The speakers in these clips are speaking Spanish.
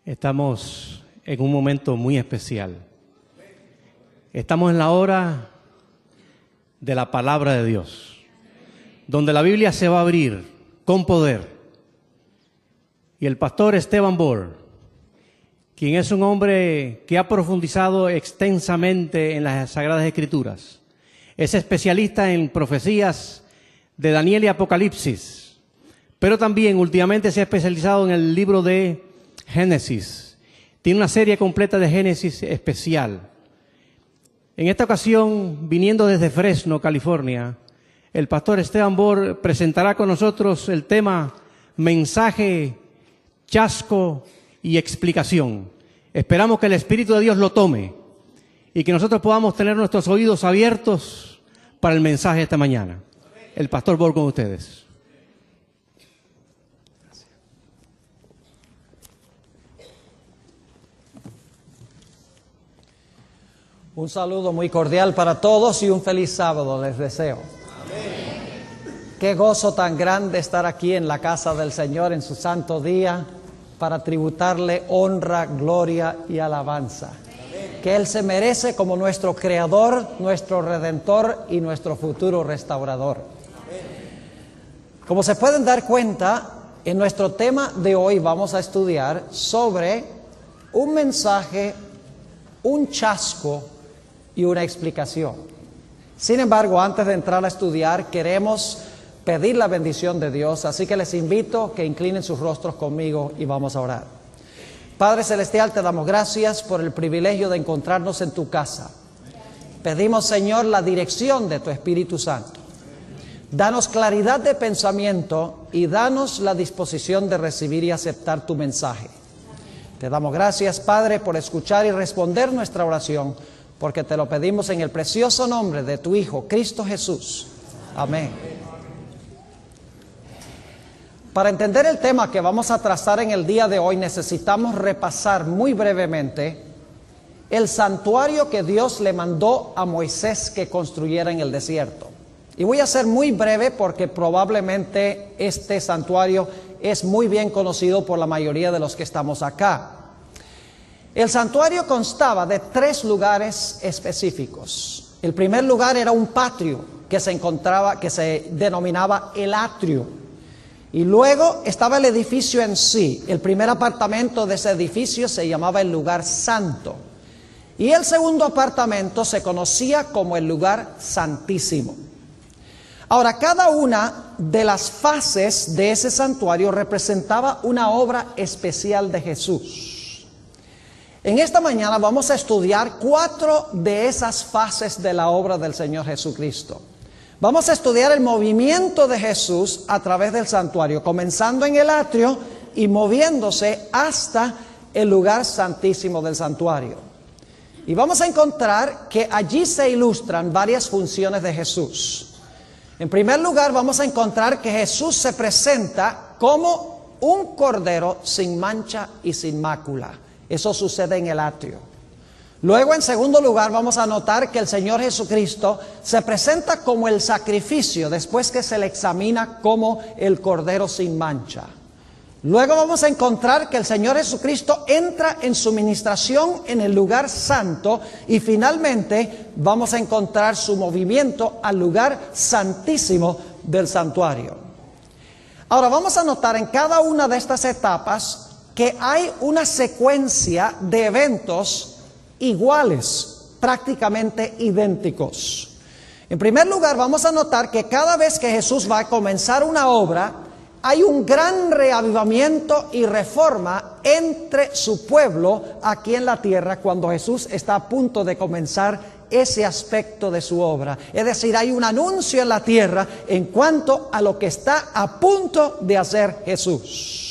Estamos en un momento muy especial. Estamos en la hora de la palabra de Dios, donde la Biblia se va a abrir con poder. Y el pastor Esteban Bor, quien es un hombre que ha profundizado extensamente en las Sagradas Escrituras, es especialista en profecías de Daniel y Apocalipsis, pero también últimamente se ha especializado en el libro de Génesis. Tiene una serie completa de Génesis especial. En esta ocasión, viniendo desde Fresno, California, el pastor Esteban Bor presentará con nosotros el tema mensaje, chasco y explicación. Esperamos que el Espíritu de Dios lo tome y que nosotros podamos tener nuestros oídos abiertos para el mensaje de esta mañana. El pastor Bor con ustedes. Un saludo muy cordial para todos y un feliz sábado les deseo. Amén. Qué gozo tan grande estar aquí en la casa del Señor en su santo día para tributarle honra, gloria y alabanza. Amén. Que Él se merece como nuestro Creador, nuestro Redentor y nuestro futuro restaurador. Amén. Como se pueden dar cuenta, en nuestro tema de hoy vamos a estudiar sobre un mensaje, un chasco y una explicación. Sin embargo, antes de entrar a estudiar, queremos pedir la bendición de Dios, así que les invito que inclinen sus rostros conmigo y vamos a orar. Padre Celestial, te damos gracias por el privilegio de encontrarnos en tu casa. Pedimos, Señor, la dirección de tu Espíritu Santo. Danos claridad de pensamiento y danos la disposición de recibir y aceptar tu mensaje. Te damos gracias, Padre, por escuchar y responder nuestra oración, porque te lo pedimos en el precioso nombre de tu Hijo, Cristo Jesús. Amén. Para entender el tema que vamos a trazar en el día de hoy, necesitamos repasar muy brevemente el santuario que Dios le mandó a Moisés que construyera en el desierto. Y voy a ser muy breve porque probablemente este santuario es muy bien conocido por la mayoría de los que estamos acá. El santuario constaba de 3 lugares específicos. El primer lugar era un patio que se denominaba el atrio. Y luego estaba el edificio en sí. El primer apartamento de ese edificio se llamaba el lugar santo. Y el segundo apartamento se conocía como el lugar santísimo. Ahora, cada una de las fases de ese santuario representaba una obra especial de Jesús. En esta mañana vamos a estudiar 4 de esas fases de la obra del Señor Jesucristo. Vamos a estudiar el movimiento de Jesús a través del santuario, comenzando en el atrio y moviéndose hasta el lugar santísimo del santuario. Y vamos a encontrar que allí se ilustran varias funciones de Jesús. En primer lugar, vamos a encontrar que Jesús se presenta como un cordero sin mancha y sin mácula. Eso sucede en el atrio. Luego, en segundo lugar, vamos a notar que el Señor Jesucristo se presenta como el sacrificio después que se le examina como el cordero sin mancha. Luego vamos a encontrar que el Señor Jesucristo entra en su ministración en el lugar santo y finalmente vamos a encontrar su movimiento al lugar santísimo del santuario. Ahora vamos a notar en cada una de estas etapas que hay una secuencia de eventos iguales, prácticamente idénticos. En primer lugar, vamos a notar que cada vez que Jesús va a comenzar una obra, hay un gran reavivamiento y reforma entre su pueblo aquí en la tierra cuando Jesús está a punto de comenzar ese aspecto de su obra. Es decir, hay un anuncio en la tierra en cuanto a lo que está a punto de hacer Jesús.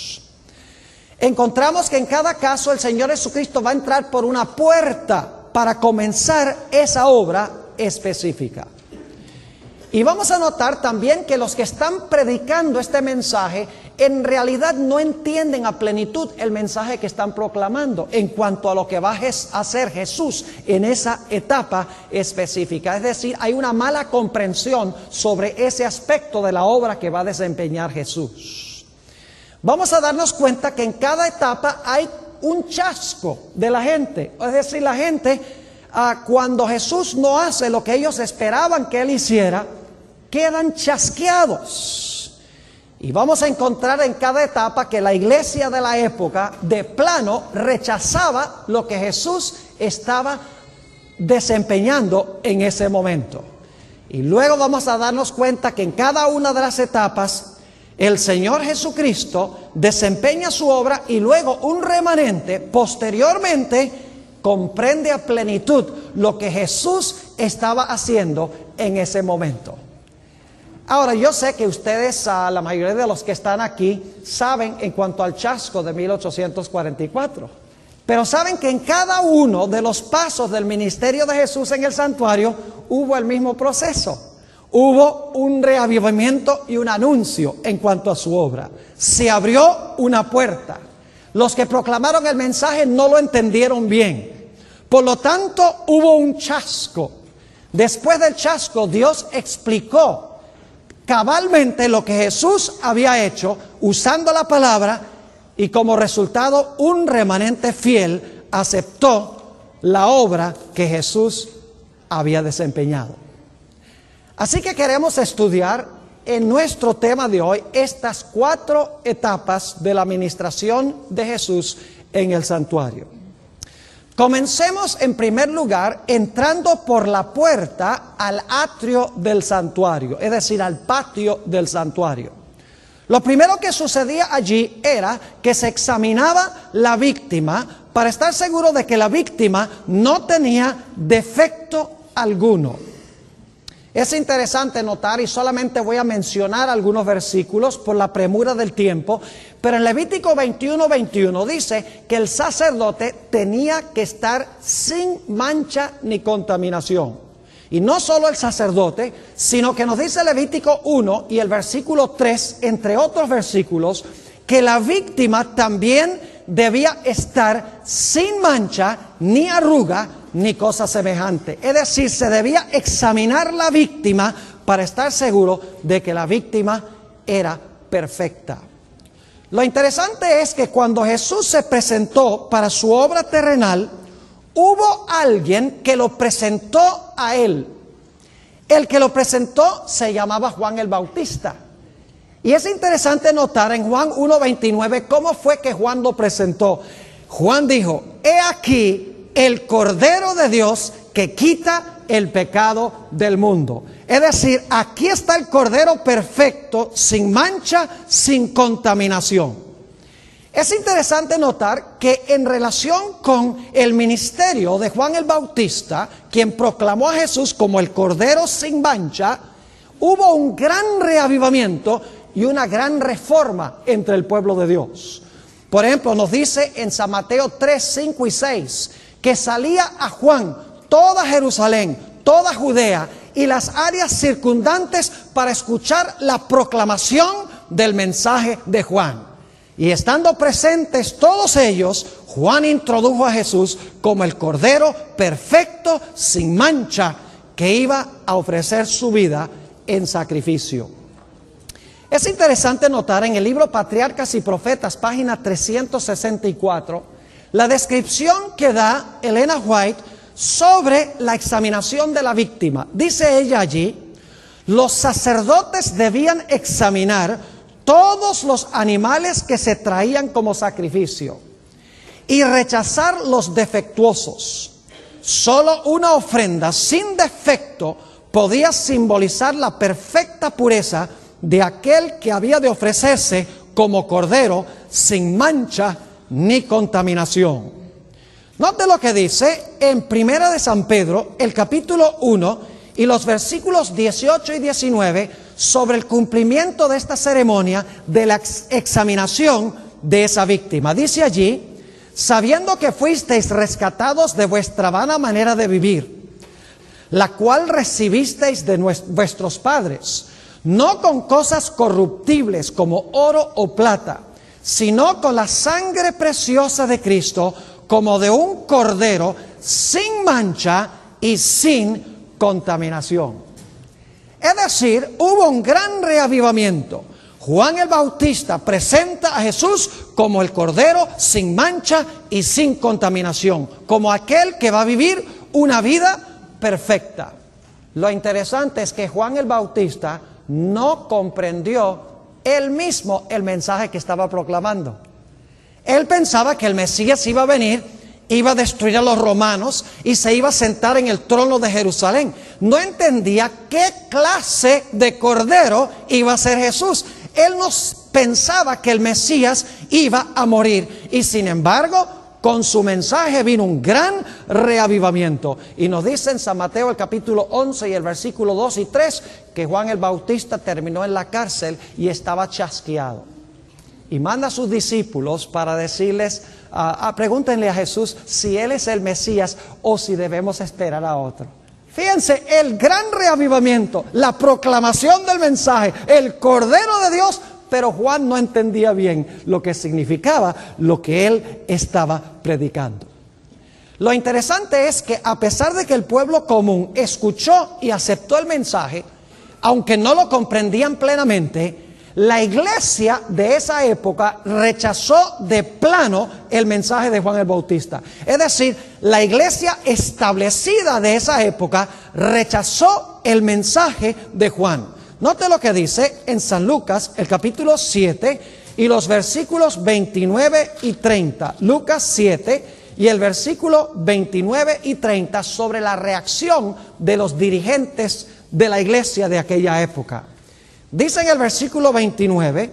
Encontramos que en cada caso el Señor Jesucristo va a entrar por una puerta para comenzar esa obra específica. Y vamos a notar también que los que están predicando este mensaje en realidad no entienden a plenitud el mensaje que están proclamando en cuanto a lo que va a hacer Jesús en esa etapa específica. Es decir, hay una mala comprensión sobre ese aspecto de la obra que va a desempeñar Jesús. Vamos a darnos cuenta que en cada etapa hay un chasco de la gente. Es decir, la gente, cuando Jesús no hace lo que ellos esperaban que Él hiciera, quedan chasqueados. Y vamos a encontrar en cada etapa que la iglesia de la época de plano rechazaba lo que Jesús estaba desempeñando en ese momento. Y luego vamos a darnos cuenta que en cada una de las etapas el Señor Jesucristo desempeña su obra y luego un remanente posteriormente comprende a plenitud lo que Jesús estaba haciendo en ese momento. Ahora, yo sé que ustedes, la mayoría de los que están aquí, saben en cuanto al chasco de 1844. Pero saben que en cada uno de los pasos del ministerio de Jesús en el santuario hubo el mismo proceso. Hubo un reavivamiento y un anuncio en cuanto a su obra. Se abrió una puerta. Los que proclamaron el mensaje no lo entendieron bien. Por lo tanto, hubo un chasco. Después del chasco, Dios explicó cabalmente lo que Jesús había hecho usando la palabra, y como resultado un remanente fiel aceptó la obra que Jesús había desempeñado. Así que queremos estudiar en nuestro tema de hoy estas 4 etapas de la administración de Jesús en el santuario. Comencemos en primer lugar entrando por la puerta al atrio del santuario, es decir, al patio del santuario. Lo primero que sucedía allí era que se examinaba la víctima para estar seguro de que la víctima no tenía defecto alguno. Es interesante notar, y solamente voy a mencionar algunos versículos por la premura del tiempo, pero en Levítico 21:21 dice que el sacerdote tenía que estar sin mancha ni contaminación. Y no solo el sacerdote, sino que nos dice Levítico 1 y el versículo 3, entre otros versículos, que la víctima también debía estar sin mancha, ni arruga, ni cosa semejante. Es decir, se debía examinar la víctima para estar seguro de que la víctima era perfecta. Lo interesante es que cuando Jesús se presentó para su obra terrenal, hubo alguien que lo presentó a Él. El que lo presentó se llamaba Juan el Bautista. Y es interesante notar en Juan 1:29 cómo fue que Juan lo presentó. Juan dijo: he aquí el Cordero de Dios que quita el pecado del mundo. Es decir, aquí está el Cordero perfecto, sin mancha, sin contaminación. Es interesante notar que en relación con el ministerio de Juan el Bautista, quien proclamó a Jesús como el Cordero sin mancha, hubo un gran reavivamiento y una gran reforma entre el pueblo de Dios. Por ejemplo, nos dice en San Mateo 3, 5 y 6, que salía a Juan toda Jerusalén, toda Judea y las áreas circundantes para escuchar la proclamación del mensaje de Juan. Y estando presentes todos ellos, Juan introdujo a Jesús como el Cordero perfecto, sin mancha, que iba a ofrecer su vida en sacrificio. Es interesante notar en el libro Patriarcas y Profetas, página 364, la descripción que da Elena White sobre la examinación de la víctima. Dice ella allí: los sacerdotes debían examinar todos los animales que se traían como sacrificio y rechazar los defectuosos. Solo una ofrenda sin defecto podía simbolizar la perfecta pureza de aquel que había de ofrecerse como cordero sin mancha ni contaminación. Note lo que dice en Primera de San Pedro, el capítulo 1 y los versículos 18 y 19 sobre el cumplimiento de esta ceremonia de la examinación de esa víctima. Dice allí: sabiendo que fuisteis rescatados de vuestra vana manera de vivir, la cual recibisteis de vuestros padres, no con cosas corruptibles como oro o plata, sino con la sangre preciosa de Cristo, como de un cordero sin mancha y sin contaminación. Es decir, hubo un gran reavivamiento. Juan el Bautista presenta a Jesús como el Cordero sin mancha y sin contaminación, como aquel que va a vivir una vida perfecta. Lo interesante es que Juan el Bautista no comprendió él mismo el mensaje que estaba proclamando. Él pensaba que el Mesías iba a venir, iba a destruir a los romanos y se iba a sentar en el trono de Jerusalén. No entendía qué clase de cordero iba a ser Jesús. Él no pensaba que el Mesías iba a morir. Y sin embargo, con su mensaje vino un gran reavivamiento. Y nos dice en San Mateo el capítulo 11 y el versículo 2 y 3 que Juan el Bautista terminó en la cárcel y estaba chasqueado. Y manda a sus discípulos para decirles, pregúntenle a Jesús si Él es el Mesías o si debemos esperar a otro. Fíjense, el gran reavivamiento, la proclamación del mensaje, el Cordero de Dios. Pero Juan no entendía bien lo que significaba lo que él estaba predicando. Lo interesante es que a pesar de que el pueblo común escuchó y aceptó el mensaje, aunque no lo comprendían plenamente, la iglesia de esa época rechazó de plano el mensaje de Juan el Bautista. Es decir, la iglesia establecida de esa época rechazó el mensaje de Juan. Note lo que dice en San Lucas, el capítulo 7 y los versículos 29 y 30. Lucas 7 y el versículo 29 y 30 sobre la reacción de los dirigentes de la iglesia de aquella época. Dice en el versículo 29,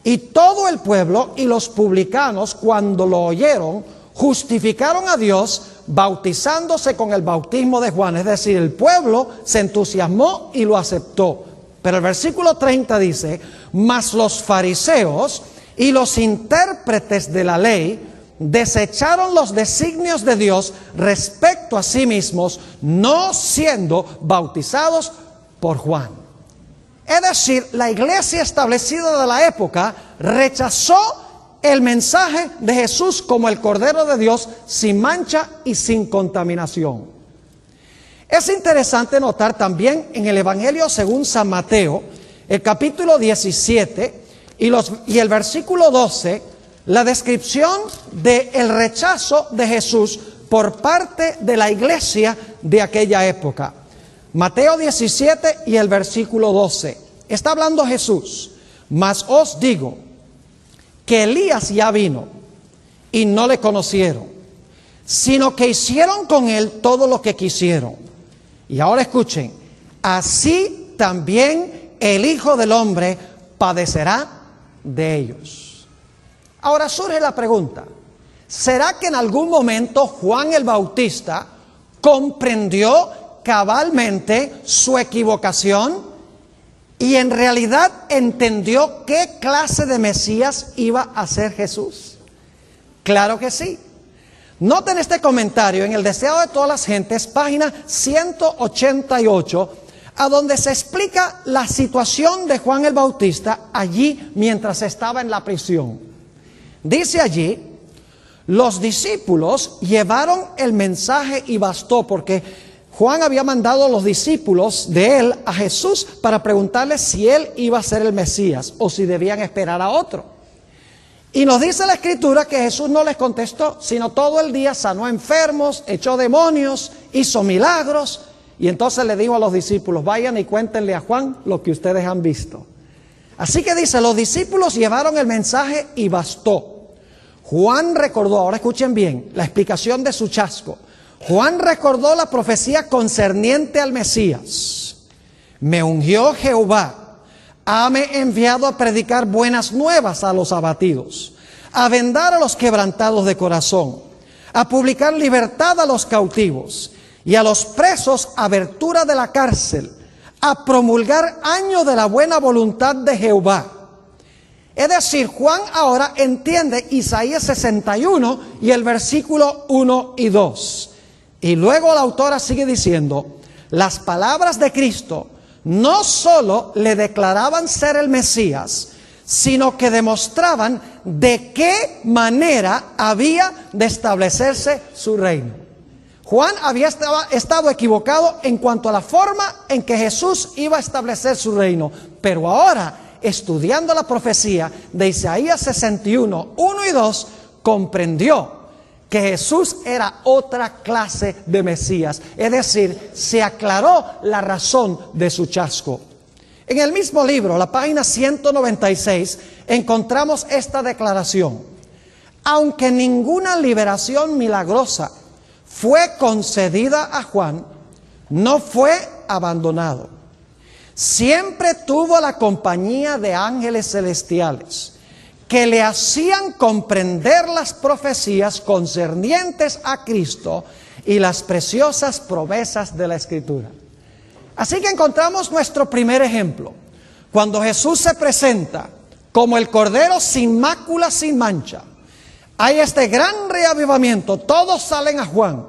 y todo el pueblo y los publicanos cuando lo oyeron, justificaron a Dios bautizándose con el bautismo de Juan. Es decir, el pueblo se entusiasmó y lo aceptó. Pero el versículo 30 dice, mas los fariseos y los intérpretes de la ley desecharon los designios de Dios respecto a sí mismos, no siendo bautizados por Juan. Es decir, la iglesia establecida de la época rechazó el mensaje de Jesús como el Cordero de Dios sin mancha y sin contaminación. Es interesante notar también en el Evangelio según San Mateo, el capítulo 17 y el versículo 12, la descripción del rechazo de Jesús por parte de la iglesia de aquella época. Mateo 17 y el versículo 12. Está hablando Jesús. Mas os digo que Elías ya vino y no le conocieron, sino que hicieron con él todo lo que quisieron. Y ahora escuchen, así también el Hijo del Hombre padecerá de ellos. Ahora surge la pregunta, ¿será que en algún momento Juan el Bautista comprendió cabalmente su equivocación y en realidad entendió qué clase de Mesías iba a ser Jesús? Claro que sí. Noten este comentario en El Deseo de Todas las Gentes, página 188, a donde se explica la situación de Juan el Bautista allí mientras estaba en la prisión. Dice allí, los discípulos llevaron el mensaje y bastó, porque Juan había mandado a los discípulos de él a Jesús para preguntarle si él iba a ser el Mesías o si debían esperar a otro. Y nos dice la Escritura que Jesús no les contestó, sino todo el día sanó enfermos, echó demonios, hizo milagros. Y entonces le dijo a los discípulos, vayan y cuéntenle a Juan lo que ustedes han visto. Así que dice, los discípulos llevaron el mensaje y bastó. Juan recordó, ahora escuchen bien, la explicación de su chasco. Juan recordó la profecía concerniente al Mesías. Me ungió Jehová. Hame enviado a predicar buenas nuevas a los abatidos, a vendar a los quebrantados de corazón, a publicar libertad a los cautivos y a los presos abertura de la cárcel, a promulgar año de la buena voluntad de Jehová. Es decir, Juan ahora entiende Isaías 61 y el versículo 1 y 2. Y luego la autora sigue diciendo, las palabras de Cristo no solo le declaraban ser el Mesías, sino que demostraban de qué manera había de establecerse su reino. Juan había estado equivocado en cuanto a la forma en que Jesús iba a establecer su reino, pero ahora estudiando la profecía de Isaías 61, 1 y 2, comprendió que Jesús era otra clase de Mesías. Es decir, se aclaró la razón de su chasco. En el mismo libro, la página 196, encontramos esta declaración: aunque ninguna liberación milagrosa fue concedida a Juan, no fue abandonado. Siempre tuvo la compañía de ángeles celestiales que le hacían comprender las profecías concernientes a Cristo y las preciosas promesas de la Escritura. Así que encontramos nuestro primer ejemplo. Cuando Jesús se presenta como el Cordero sin mácula, sin mancha, hay este gran reavivamiento. Todos salen a Juan.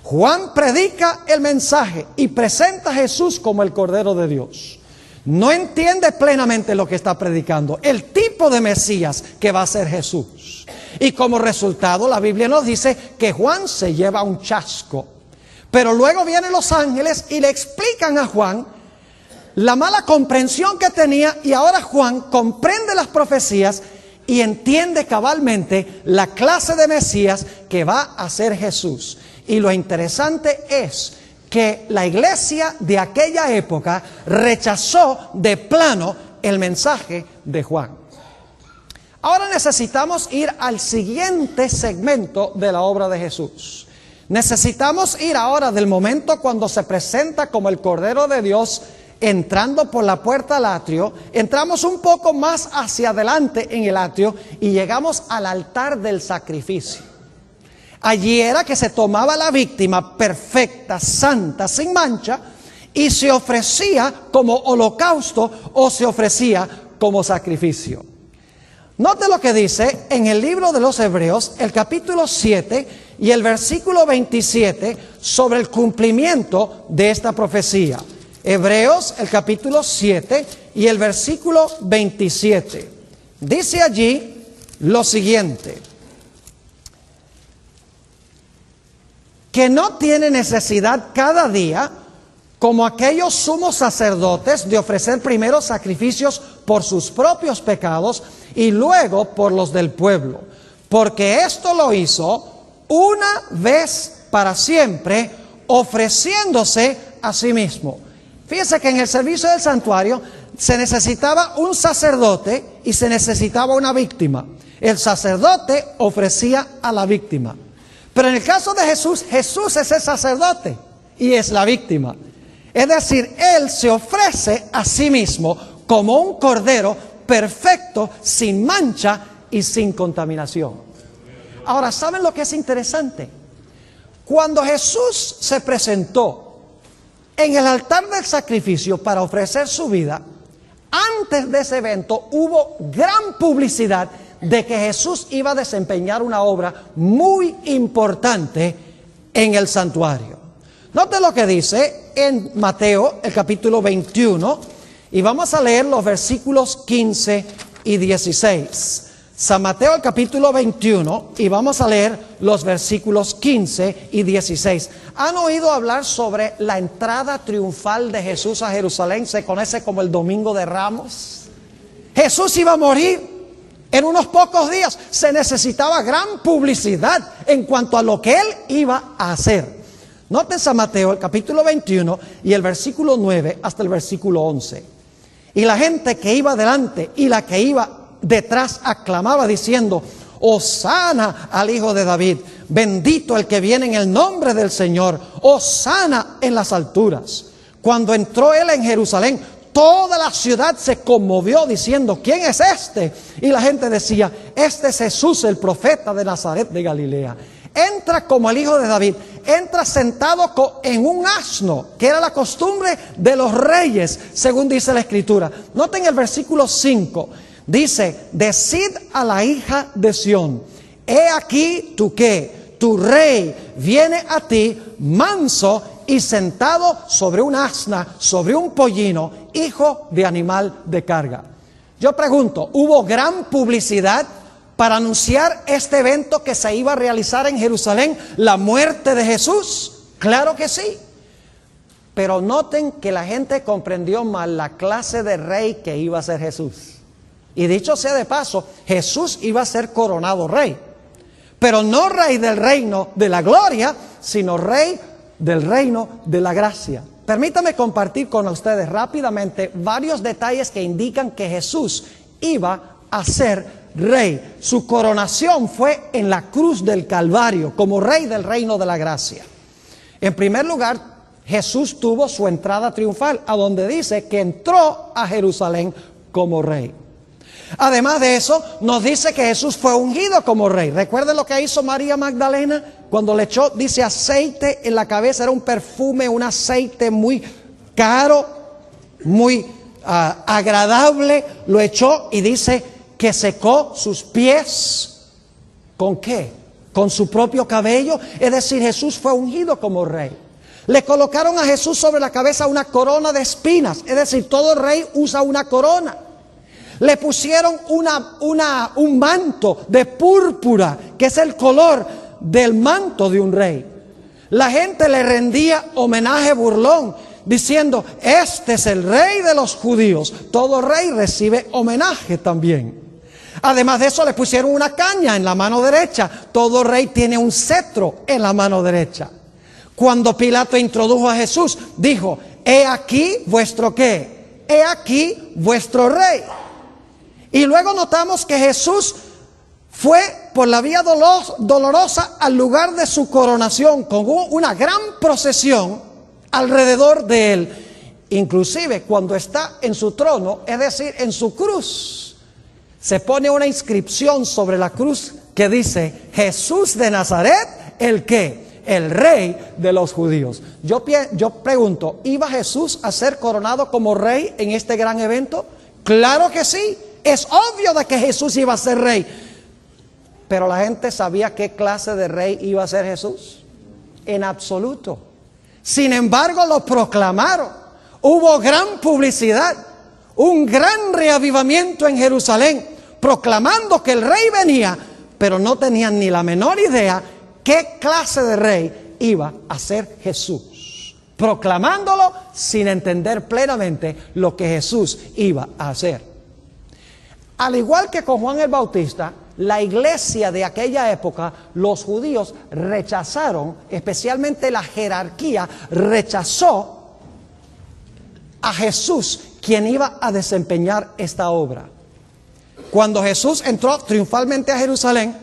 Juan predica el mensaje y presenta a Jesús como el Cordero de Dios. No entiende plenamente lo que está predicando, el tipo de Mesías que va a ser Jesús. Y como resultado, la Biblia nos dice que Juan se lleva un chasco. Pero luego vienen los ángeles y le explican a Juan la mala comprensión que tenía, y ahora Juan comprende las profecías y entiende cabalmente la clase de Mesías que va a ser Jesús. Y lo interesante es que la iglesia de aquella época rechazó de plano el mensaje de Juan. Ahora necesitamos ir al siguiente segmento de la obra de Jesús. Necesitamos ir ahora del momento cuando se presenta como el Cordero de Dios entrando por la puerta al atrio. Entramos un poco más hacia adelante en el atrio y llegamos al altar del sacrificio. Allí era que se tomaba la víctima perfecta, santa, sin mancha, y se ofrecía como holocausto o se ofrecía como sacrificio. Note lo que dice en el libro de los Hebreos, el capítulo 7 y el versículo 27, sobre el cumplimiento de esta profecía. Hebreos, el capítulo 7 y el versículo 27. Dice allí lo siguiente: que no tiene necesidad cada día, como aquellos sumos sacerdotes, de ofrecer primero sacrificios por sus propios pecados y luego por los del pueblo, porque esto lo hizo una vez para siempre, ofreciéndose a sí mismo. Fíjese que en el servicio del santuario se necesitaba un sacerdote y se necesitaba una víctima. El sacerdote ofrecía a la víctima. Pero en el caso de Jesús, Jesús es el sacerdote y es la víctima. Es decir, Él se ofrece a sí mismo como un cordero perfecto, sin mancha y sin contaminación. Ahora, ¿saben lo que es interesante? Cuando Jesús se presentó en el altar del sacrificio para ofrecer su vida, antes de ese evento hubo gran publicidad de que Jesús iba a desempeñar una obra muy importante en el santuario. Note lo que dice en Mateo, el capítulo 21, y vamos a leer los versículos 15 y 16. San Mateo, el capítulo 21, y vamos a leer los versículos 15 y 16. ¿Han oído hablar sobre la entrada triunfal de Jesús a Jerusalén? Se conoce como el Domingo de Ramos. Jesús iba a morir en unos pocos días. Se necesitaba gran publicidad en cuanto a lo que Él iba a hacer. Noten San Mateo, el capítulo 21 y el versículo 9 hasta el versículo 11. Y la gente que iba delante y la que iba detrás aclamaba diciendo: Hosana al Hijo de David, bendito el que viene en el nombre del Señor, Hosana en las alturas. Cuando entró Él en Jerusalén, toda la ciudad se conmovió diciendo: ¿quién es este? Y la gente decía: este es Jesús, el profeta de Nazaret de Galilea. Entra como el Hijo de David, entra sentado en un asno, que era la costumbre de los reyes, según dice la Escritura. Noten el versículo 5. Dice: decid a la hija de Sión, he aquí tu qué, tu rey viene a ti manso y sentado sobre un asna, sobre un pollino, hijo de animal de carga. Yo pregunto, ¿hubo gran publicidad para anunciar este evento que se iba a realizar en Jerusalén, la muerte de Jesús? Claro que sí. Pero noten que la gente comprendió mal la clase de rey que iba a ser Jesús. Y dicho sea de paso, Jesús iba a ser coronado rey. Pero no rey del reino de la gloria, sino rey del reino de la gracia. Permítame compartir con ustedes rápidamente varios detalles que indican que Jesús iba a ser rey. Su coronación fue en la cruz del Calvario como rey del reino de la gracia. En primer lugar, Jesús tuvo su entrada triunfal, a donde dice que entró a Jerusalén como rey. Además de eso, nos dice que Jesús fue ungido como rey. Recuerden lo que hizo María Magdalena cuando le echó, dice, aceite en la cabeza. Era un perfume, un aceite muy caro, muy agradable. Lo echó y dice que secó sus pies. ¿Con qué? Con su propio cabello. Es decir, Jesús fue ungido como rey. Le colocaron a Jesús sobre la cabeza una corona de espinas. Es decir, todo rey usa una corona. Le pusieron un manto de púrpura, que es el color del manto de un rey. La gente le rendía homenaje burlón, diciendo, este es el rey de los judíos. Todo rey recibe homenaje también. Además de eso, le pusieron una caña en la mano derecha. Todo rey tiene un cetro en la mano derecha. Cuando Pilato introdujo a Jesús, dijo, he aquí vuestro ¿qué? He aquí vuestro rey. Y luego notamos que Jesús fue por la vía dolorosa al lugar de su coronación, con una gran procesión alrededor de él. Inclusive cuando está en su trono, es decir, en su cruz, se pone una inscripción sobre la cruz que dice, Jesús de Nazaret, ¿el qué? El rey de los judíos. Yo pregunto, ¿iba Jesús a ser coronado como rey en este gran evento? Claro que sí. Es obvio de que Jesús iba a ser rey. Pero la gente sabía qué clase de rey iba a ser Jesús. En absoluto. Sin embargo, lo proclamaron. Hubo gran publicidad, un gran reavivamiento en Jerusalén, proclamando que el rey venía, pero no tenían ni la menor idea qué clase de rey iba a ser Jesús. Proclamándolo sin entender plenamente lo que Jesús iba a hacer. Al igual que con Juan el Bautista, la iglesia de aquella época, los judíos rechazaron, especialmente la jerarquía, rechazó a Jesús, quien iba a desempeñar esta obra. Cuando Jesús entró triunfalmente a Jerusalén,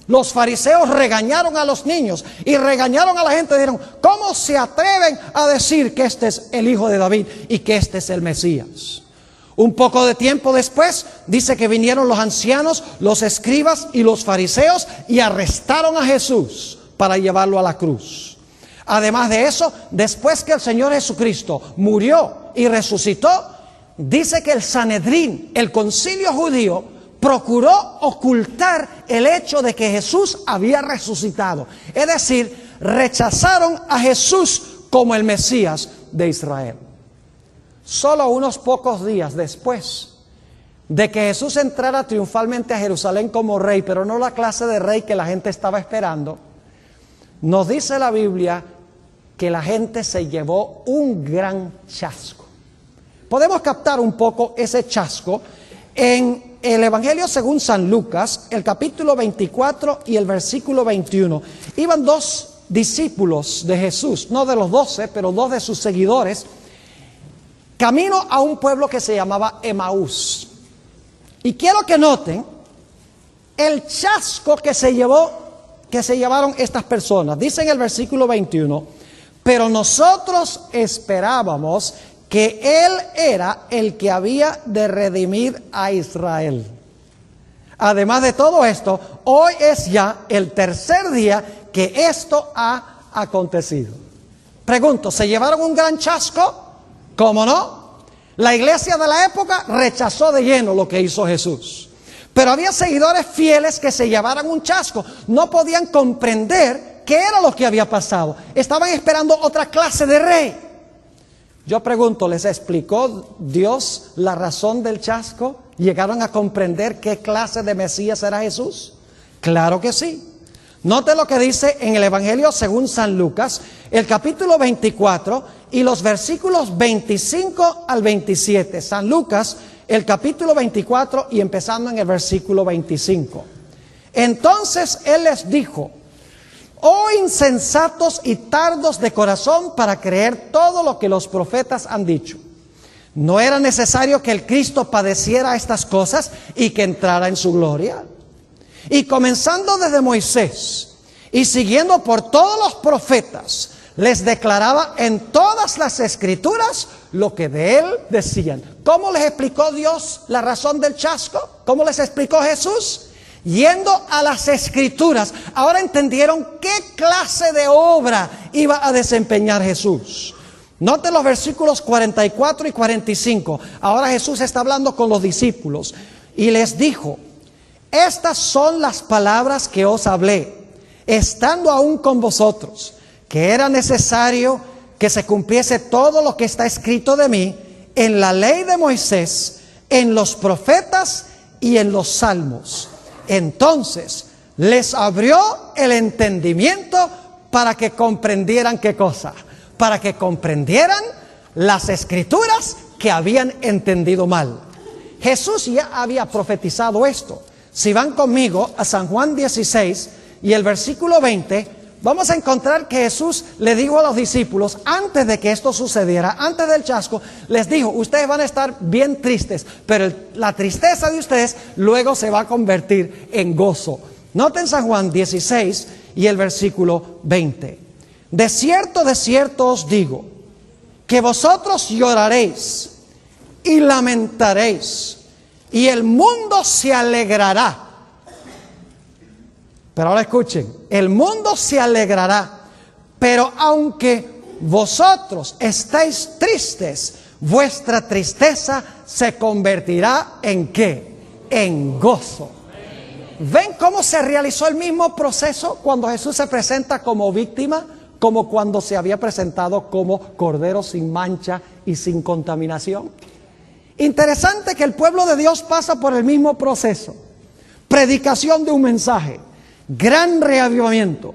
los fariseos regañaron a los niños y regañaron a la gente. Dijeron, ¿cómo se atreven a decir que este es el hijo de David y que este es el Mesías? Un poco de tiempo después, dice que vinieron los ancianos, los escribas y los fariseos y arrestaron a Jesús para llevarlo a la cruz. Además de eso, después que el Señor Jesucristo murió y resucitó, dice que el Sanedrín, el concilio judío, procuró ocultar el hecho de que Jesús había resucitado. Es decir, rechazaron a Jesús como el Mesías de Israel. Solo unos pocos días después de que Jesús entrara triunfalmente a Jerusalén como rey, pero no la clase de rey que la gente estaba esperando, nos dice la Biblia que la gente se llevó un gran chasco. Podemos captar un poco ese chasco en el Evangelio según San Lucas, el capítulo 24 y el versículo 21. Iban dos discípulos de Jesús, no de los 12, pero dos de sus seguidores, camino a un pueblo que se llamaba Emaús. Y quiero que noten el chasco que se llevaron estas personas. Dice en el versículo 21, pero nosotros esperábamos que Él era el que había de redimir a Israel. Además de todo esto, hoy es ya el tercer día que esto ha acontecido. Pregunto, ¿se llevaron un gran chasco? ¿Cómo no? La iglesia de la época rechazó de lleno lo que hizo Jesús. Pero había seguidores fieles que se llevaran un chasco. No podían comprender qué era lo que había pasado. Estaban esperando otra clase de rey. Yo pregunto, ¿les explicó Dios la razón del chasco? ¿Llegaron a comprender qué clase de Mesías era Jesús? Claro que sí. Note lo que dice en el Evangelio según San Lucas, el capítulo 24 y los versículos 25 al 27. San Lucas, el capítulo 24 y empezando en el versículo 25. Entonces Él les dijo: oh insensatos y tardos de corazón para creer todo lo que los profetas han dicho. ¿No era necesario que el Cristo padeciera estas cosas y que entrara en su gloria? Y comenzando desde Moisés y siguiendo por todos los profetas, les declaraba en todas las escrituras lo que de él decían. ¿Cómo les explicó Dios la razón del chasco? ¿Cómo les explicó Jesús? Yendo a las escrituras. Ahora entendieron qué clase de obra iba a desempeñar Jesús. Noten los versículos 44 y 45. Ahora Jesús está hablando con los discípulos y les dijo: estas son las palabras que os hablé, estando aún con vosotros, que era necesario que se cumpliese todo lo que está escrito de mí en la ley de Moisés, en los profetas y en los salmos. Entonces les abrió el entendimiento para que comprendieran ¿qué cosa? Para que comprendieran las escrituras que habían entendido mal. Jesús ya había profetizado esto. Si van conmigo a San Juan 16 y el versículo 20, vamos a encontrar que Jesús le dijo a los discípulos, antes de que esto sucediera, antes del chasco, les dijo: ustedes van a estar bien tristes, pero la tristeza de ustedes luego se va a convertir en gozo. Noten San Juan 16 y el versículo 20. De cierto os digo, que vosotros lloraréis y lamentaréis, y el mundo se alegrará. Pero ahora escuchen, el mundo se alegrará, pero aunque vosotros estáis tristes, vuestra tristeza se convertirá ¿en qué? En gozo. ¿Ven cómo se realizó el mismo proceso cuando Jesús se presenta como víctima, como cuando se había presentado como cordero sin mancha y sin contaminación? Interesante que el pueblo de Dios pasa por el mismo proceso. Predicación de un mensaje, gran reavivamiento.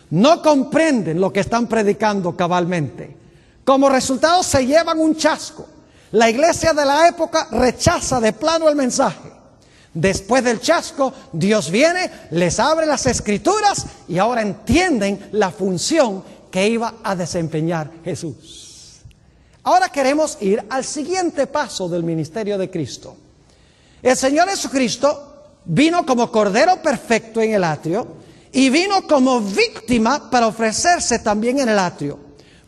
No comprenden lo que están predicando cabalmente. Como resultado se llevan un chasco. La iglesia de la época rechaza de plano el mensaje. Después del chasco, Dios viene, les abre las escrituras y ahora entienden la función que iba a desempeñar Jesús. Ahora queremos ir al siguiente paso del ministerio de Cristo. El Señor Jesucristo vino como cordero perfecto en el atrio y vino como víctima para ofrecerse también en el atrio.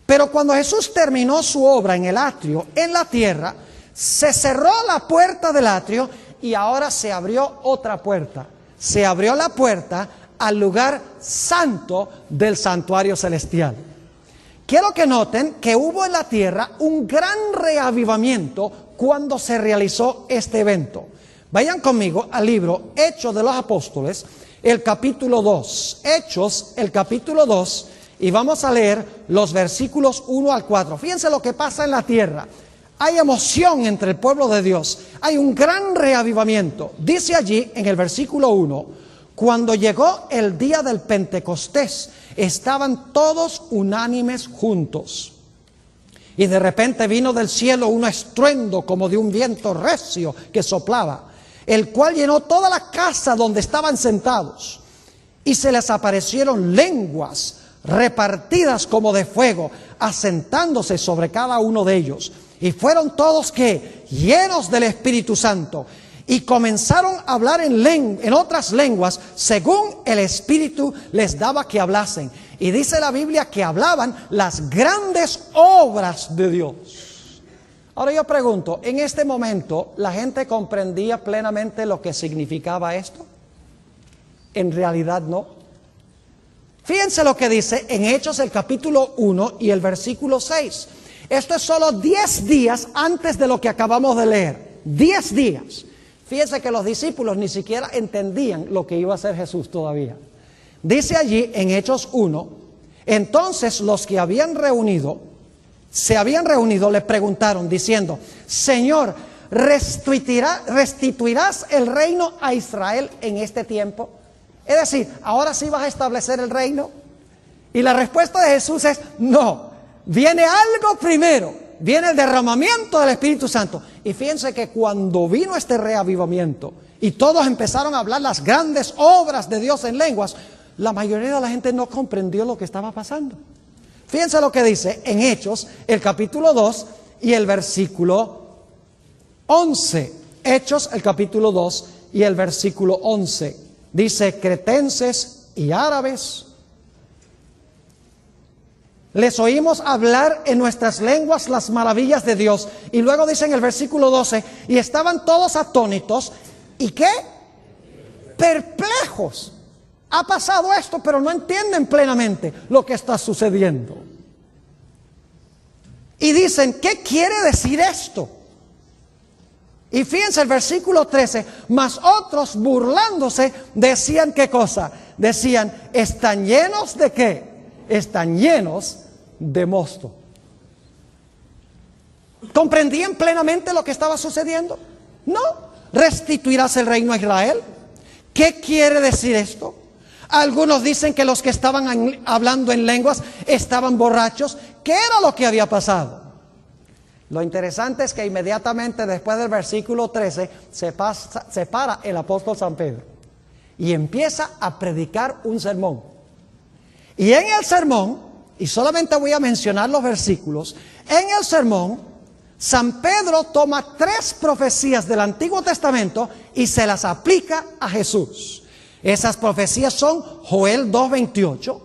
Pero cuando Jesús terminó su obra en el atrio, en la tierra, se cerró la puerta del atrio y ahora se abrió otra puerta. Se abrió la puerta al lugar santo del santuario celestial. Quiero que noten que hubo en la tierra un gran reavivamiento cuando se realizó este evento. Vayan conmigo al libro Hechos de los Apóstoles, el capítulo 2. Hechos, el capítulo 2, y vamos a leer los versículos 1 al 4. Fíjense lo que pasa en la tierra. Hay emoción entre el pueblo de Dios. Hay un gran reavivamiento. Dice allí en el versículo 1: cuando llegó el día del Pentecostés, estaban todos unánimes juntos. Y de repente vino del cielo un estruendo como de un viento recio que soplaba, el cual llenó toda la casa donde estaban sentados. Y se les aparecieron lenguas repartidas como de fuego, asentándose sobre cada uno de ellos. Y fueron todos ¿qué? Llenos del Espíritu Santo. Y comenzaron a hablar en otras lenguas, según el Espíritu les daba que hablasen. Y dice la Biblia que hablaban las grandes obras de Dios. Ahora yo pregunto, ¿en este momento la gente comprendía plenamente lo que significaba esto? En realidad no. Fíjense lo que dice en Hechos el capítulo 1 y el versículo 6. Esto es solo 10 días antes de lo que acabamos de leer. 10 días. Fíjense que los discípulos ni siquiera entendían lo que iba a hacer Jesús todavía. Dice allí en Hechos 1, entonces los que se habían reunido le preguntaron diciendo: Señor, ¿restituirás el reino a Israel en este tiempo? Es decir, ¿ahora sí vas a establecer el reino? Y la respuesta de Jesús es no. Viene algo primero. Viene el derramamiento del Espíritu Santo. Y fíjense que cuando vino este reavivamiento y todos empezaron a hablar las grandes obras de Dios en lenguas, la mayoría de la gente no comprendió lo que estaba pasando. Fíjense lo que dice en Hechos, el capítulo 2 y el versículo 11. Hechos, el capítulo 2 y el versículo 11. Dice: cretenses y árabes, les oímos hablar en nuestras lenguas las maravillas de Dios. Y luego dice en el versículo 12: y estaban todos atónitos. ¿Y qué? Perplejos. Ha pasado esto, pero no entienden plenamente lo que está sucediendo. Y dicen: ¿qué quiere decir esto? Y fíjense el versículo 13: mas otros, burlándose, decían, ¿qué cosa? Decían: ¿están llenos de qué? Están llenos de mosto. ¿Comprendían plenamente lo que estaba sucediendo? No. ¿Restituirás el reino a Israel? ¿Qué quiere decir esto? Algunos dicen que los que estaban hablando en lenguas estaban borrachos. ¿Qué era lo que había pasado? Lo interesante es que inmediatamente después del versículo 13 se para el apóstol San Pedro y empieza a predicar un sermón. Y en el sermón, y solamente voy a mencionar los versículos, en el sermón San Pedro toma 3 profecías del Antiguo Testamento y se las aplica a Jesús. Esas profecías son Joel 2:28,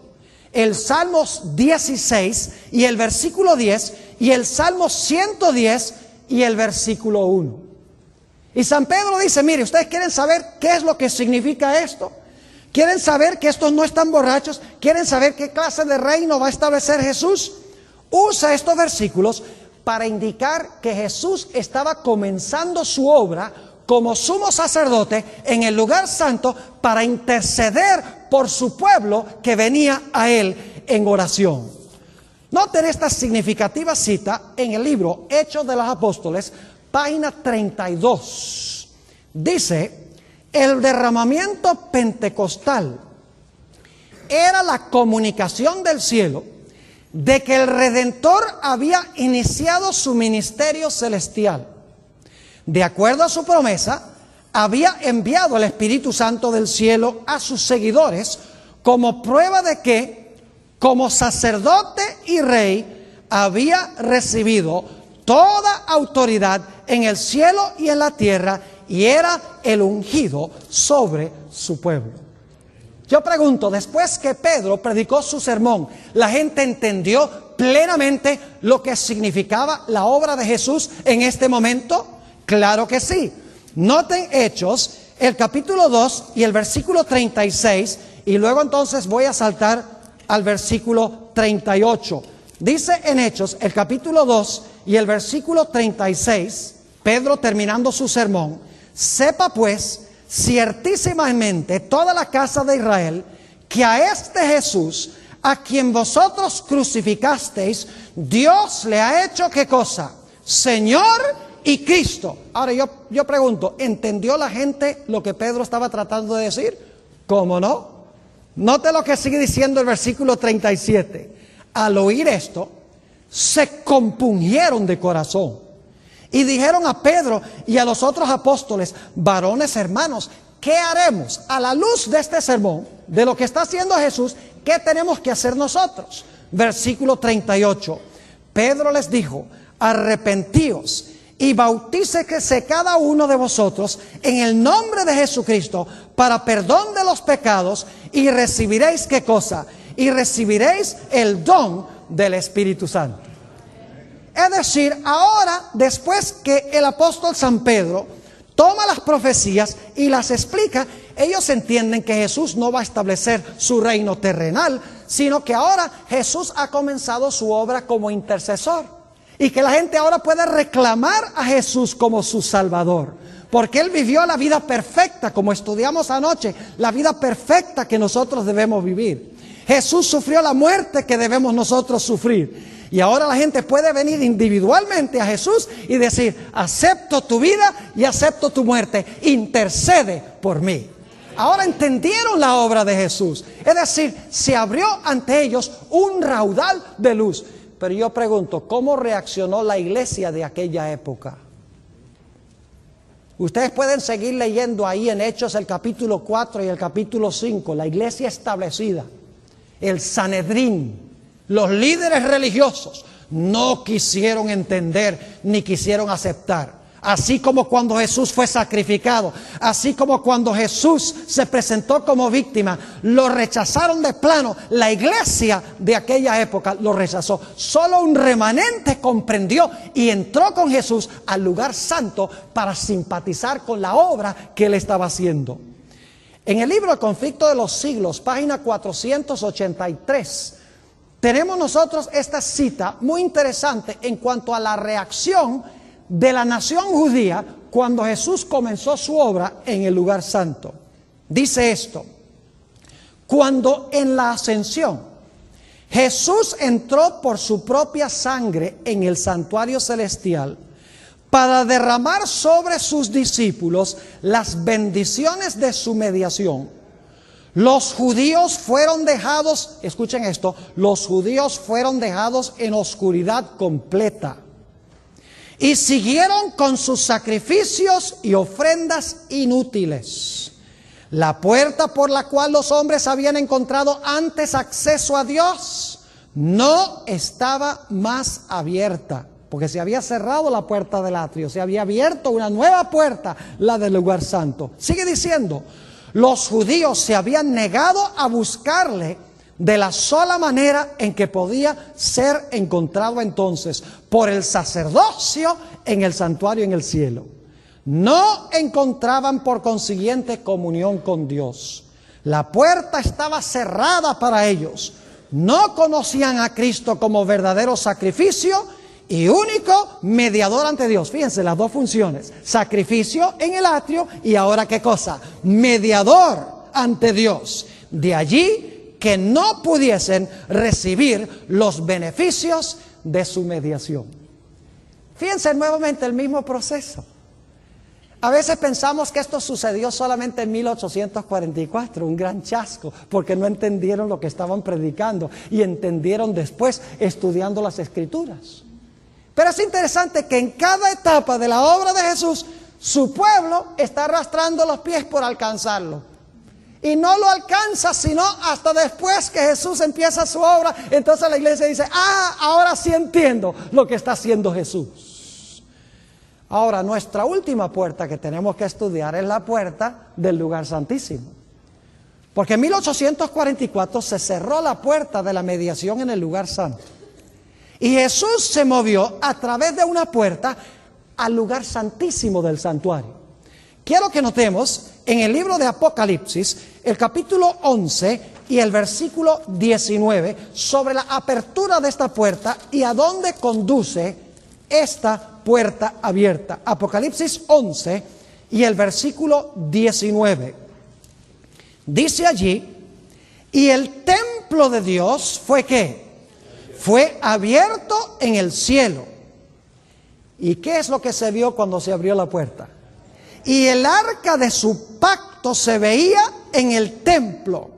el Salmos 16 y el versículo 10, y el Salmo 110 y el versículo 1. Y San Pedro dice: mire, ustedes quieren saber qué es lo que significa esto. ¿Quieren saber que estos no están borrachos? ¿Quieren saber qué clase de reino va a establecer Jesús? Usa estos versículos para indicar que Jesús estaba comenzando su obra como sumo sacerdote en el lugar santo para interceder por su pueblo que venía a él en oración. Noten esta significativa cita en el libro Hechos de los Apóstoles, página 32. Dice: el derramamiento pentecostal era la comunicación del cielo de que el Redentor había iniciado su ministerio celestial. De acuerdo a su promesa, había enviado el Espíritu Santo del cielo a sus seguidores como prueba de que, como sacerdote y rey, había recibido toda autoridad en el cielo y en la tierra, y era el ungido sobre su pueblo. Yo pregunto, después que Pedro predicó su sermón, ¿la gente entendió plenamente lo que significaba la obra de Jesús en este momento? Claro que sí. Noten Hechos, el capítulo 2 y el versículo 36, y luego entonces voy a saltar al versículo 38. Dice en Hechos, el capítulo 2 y el versículo 36, Pedro terminando su sermón: sepa pues ciertísimamente toda la casa de Israel que a este Jesús, a quien vosotros crucificasteis, Dios le ha hecho ¿qué cosa? Señor y Cristo. Ahora yo pregunto, ¿entendió la gente lo que Pedro estaba tratando de decir? ¿Cómo no? Note lo que sigue diciendo el versículo 37. Al oír esto, se compungieron de corazón y dijeron a Pedro y a los otros apóstoles: varones hermanos, ¿qué haremos? A la luz de este sermón, de lo que está haciendo Jesús, ¿qué tenemos que hacer nosotros? Versículo 38. Pedro les dijo: arrepentíos y bautícese cada uno de vosotros en el nombre de Jesucristo para perdón de los pecados, y recibiréis ¿qué cosa? Y recibiréis el don del Espíritu Santo. Es decir, ahora, después que el apóstol San Pedro toma las profecías y las explica, ellos entienden que Jesús no va a establecer su reino terrenal, sino que ahora Jesús ha comenzado su obra como intercesor, y que la gente ahora puede reclamar a Jesús como su Salvador, porque Él vivió la vida perfecta, como estudiamos anoche, la vida perfecta que nosotros debemos vivir. Jesús sufrió la muerte que debemos nosotros sufrir. Y ahora la gente puede venir individualmente a Jesús y decir: acepto tu vida y acepto tu muerte, intercede por mí. Ahora entendieron la obra de Jesús. Es decir, se abrió ante ellos un raudal de luz. Pero yo pregunto, ¿cómo reaccionó la iglesia de aquella época? Ustedes pueden seguir leyendo ahí en Hechos el capítulo 4 y el capítulo 5. La iglesia establecida, el Sanedrín, los líderes religiosos no quisieron entender ni quisieron aceptar. Así como cuando Jesús fue sacrificado, así como cuando Jesús se presentó como víctima, lo rechazaron de plano. La iglesia de aquella época lo rechazó. Solo un remanente comprendió y entró con Jesús al lugar santo para simpatizar con la obra que él estaba haciendo. En el libro El conflicto de los siglos, página 483, tenemos nosotros esta cita muy interesante en cuanto a la reacción de la nación judía cuando Jesús comenzó su obra en el lugar santo. Dice esto: cuando en la ascensión Jesús entró por su propia sangre en el santuario celestial para derramar sobre sus discípulos las bendiciones de su mediación, los judíos fueron dejados, escuchen esto, los judíos fueron dejados en oscuridad completa y siguieron con sus sacrificios y ofrendas inútiles. La puerta por la cual los hombres habían encontrado antes acceso a Dios no estaba más abierta, porque se había cerrado la puerta del atrio, se había abierto una nueva puerta, la del lugar santo. Sigue diciendo, los judíos se habían negado a buscarle de la sola manera en que podía ser encontrado entonces, por el sacerdocio en el santuario en el cielo. No encontraban por consiguiente comunión con Dios. La puerta estaba cerrada para ellos. No conocían a Cristo como verdadero sacrificio y único mediador ante Dios. Fíjense las dos funciones: sacrificio en el atrio y ahora ¿qué cosa? Mediador ante Dios. De allí que no pudiesen recibir los beneficios de su mediación. Fíjense nuevamente el mismo proceso. A veces pensamos que esto sucedió solamente en 1844, un gran chasco, porque no entendieron lo que estaban predicando y entendieron después estudiando las Escrituras. Pero es interesante que en cada etapa de la obra de Jesús, su pueblo está arrastrando los pies por alcanzarlo. Y no lo alcanza sino hasta después que Jesús empieza su obra. Entonces la iglesia dice, ahora sí entiendo lo que está haciendo Jesús. Ahora, nuestra última puerta que tenemos que estudiar es la puerta del lugar santísimo. Porque en 1844 se cerró la puerta de la mediación en el lugar santo. Y Jesús se movió a través de una puerta al lugar santísimo del santuario. Quiero que notemos en el libro de Apocalipsis, el capítulo 11 y el versículo 19, sobre la apertura de esta puerta y a dónde conduce esta puerta abierta. Apocalipsis 11 y el versículo 19. Dice allí, y el templo de Dios fue ¿qué? Fue abierto en el cielo. ¿Y qué es lo que se vio cuando se abrió la puerta? Y el arca de su pacto se veía en el templo.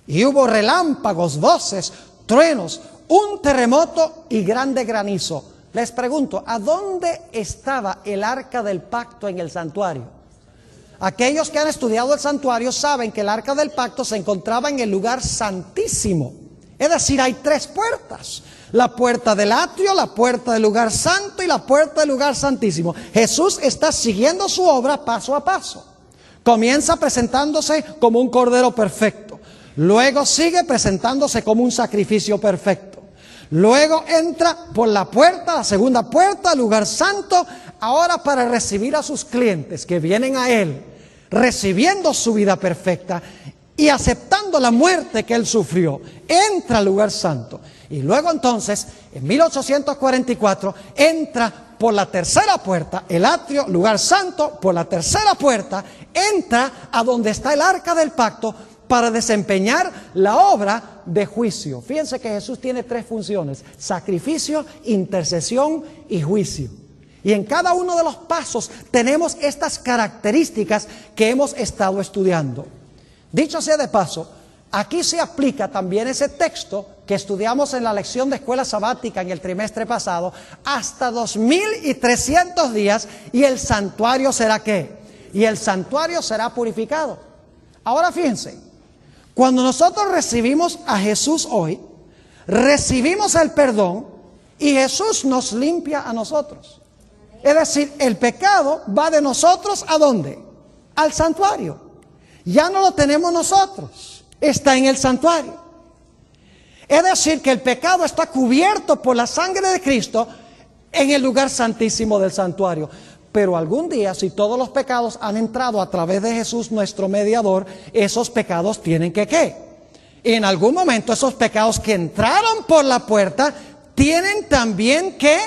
Y hubo relámpagos, voces, truenos, un terremoto y grande granizo. Les pregunto, ¿a dónde estaba el arca del pacto en el santuario? Aquellos que han estudiado el santuario saben que el arca del pacto se encontraba en el lugar santísimo. Es decir, hay tres puertas: la puerta del atrio, la puerta del lugar santo y la puerta del lugar santísimo. Jesús está siguiendo su obra paso a paso. Comienza presentándose como un cordero perfecto. Luego sigue presentándose como un sacrificio perfecto. Luego entra por la puerta, la segunda puerta, el lugar santo, ahora para recibir a sus clientes que vienen a Él, recibiendo su vida perfecta y aceptando la muerte que Él sufrió. Entra al lugar santo. Y luego entonces, en 1844, entra por la tercera puerta, el atrio, lugar santo, por la tercera puerta, entra a donde está el arca del pacto para desempeñar la obra de juicio. Fíjense que Jesús tiene tres funciones: sacrificio, intercesión y juicio. Y en cada uno de los pasos tenemos estas características que hemos estado estudiando. Dicho sea de paso, aquí se aplica también ese texto que estudiamos en la lección de escuela sabática en el trimestre pasado, hasta 2300 días, y el santuario será ¿qué? Y el santuario será purificado. Ahora fíjense, cuando nosotros recibimos a Jesús hoy, recibimos el perdón y Jesús nos limpia a nosotros. Es decir, el pecado va de nosotros ¿a dónde? Al santuario. Ya no lo tenemos nosotros, está en el santuario. Es decir, que el pecado está cubierto por la sangre de Cristo en el lugar santísimo del santuario. Pero algún día, si todos los pecados han entrado a través de Jesús, nuestro mediador, esos pecados tienen que ¿qué? En algún momento esos pecados que entraron por la puerta tienen también que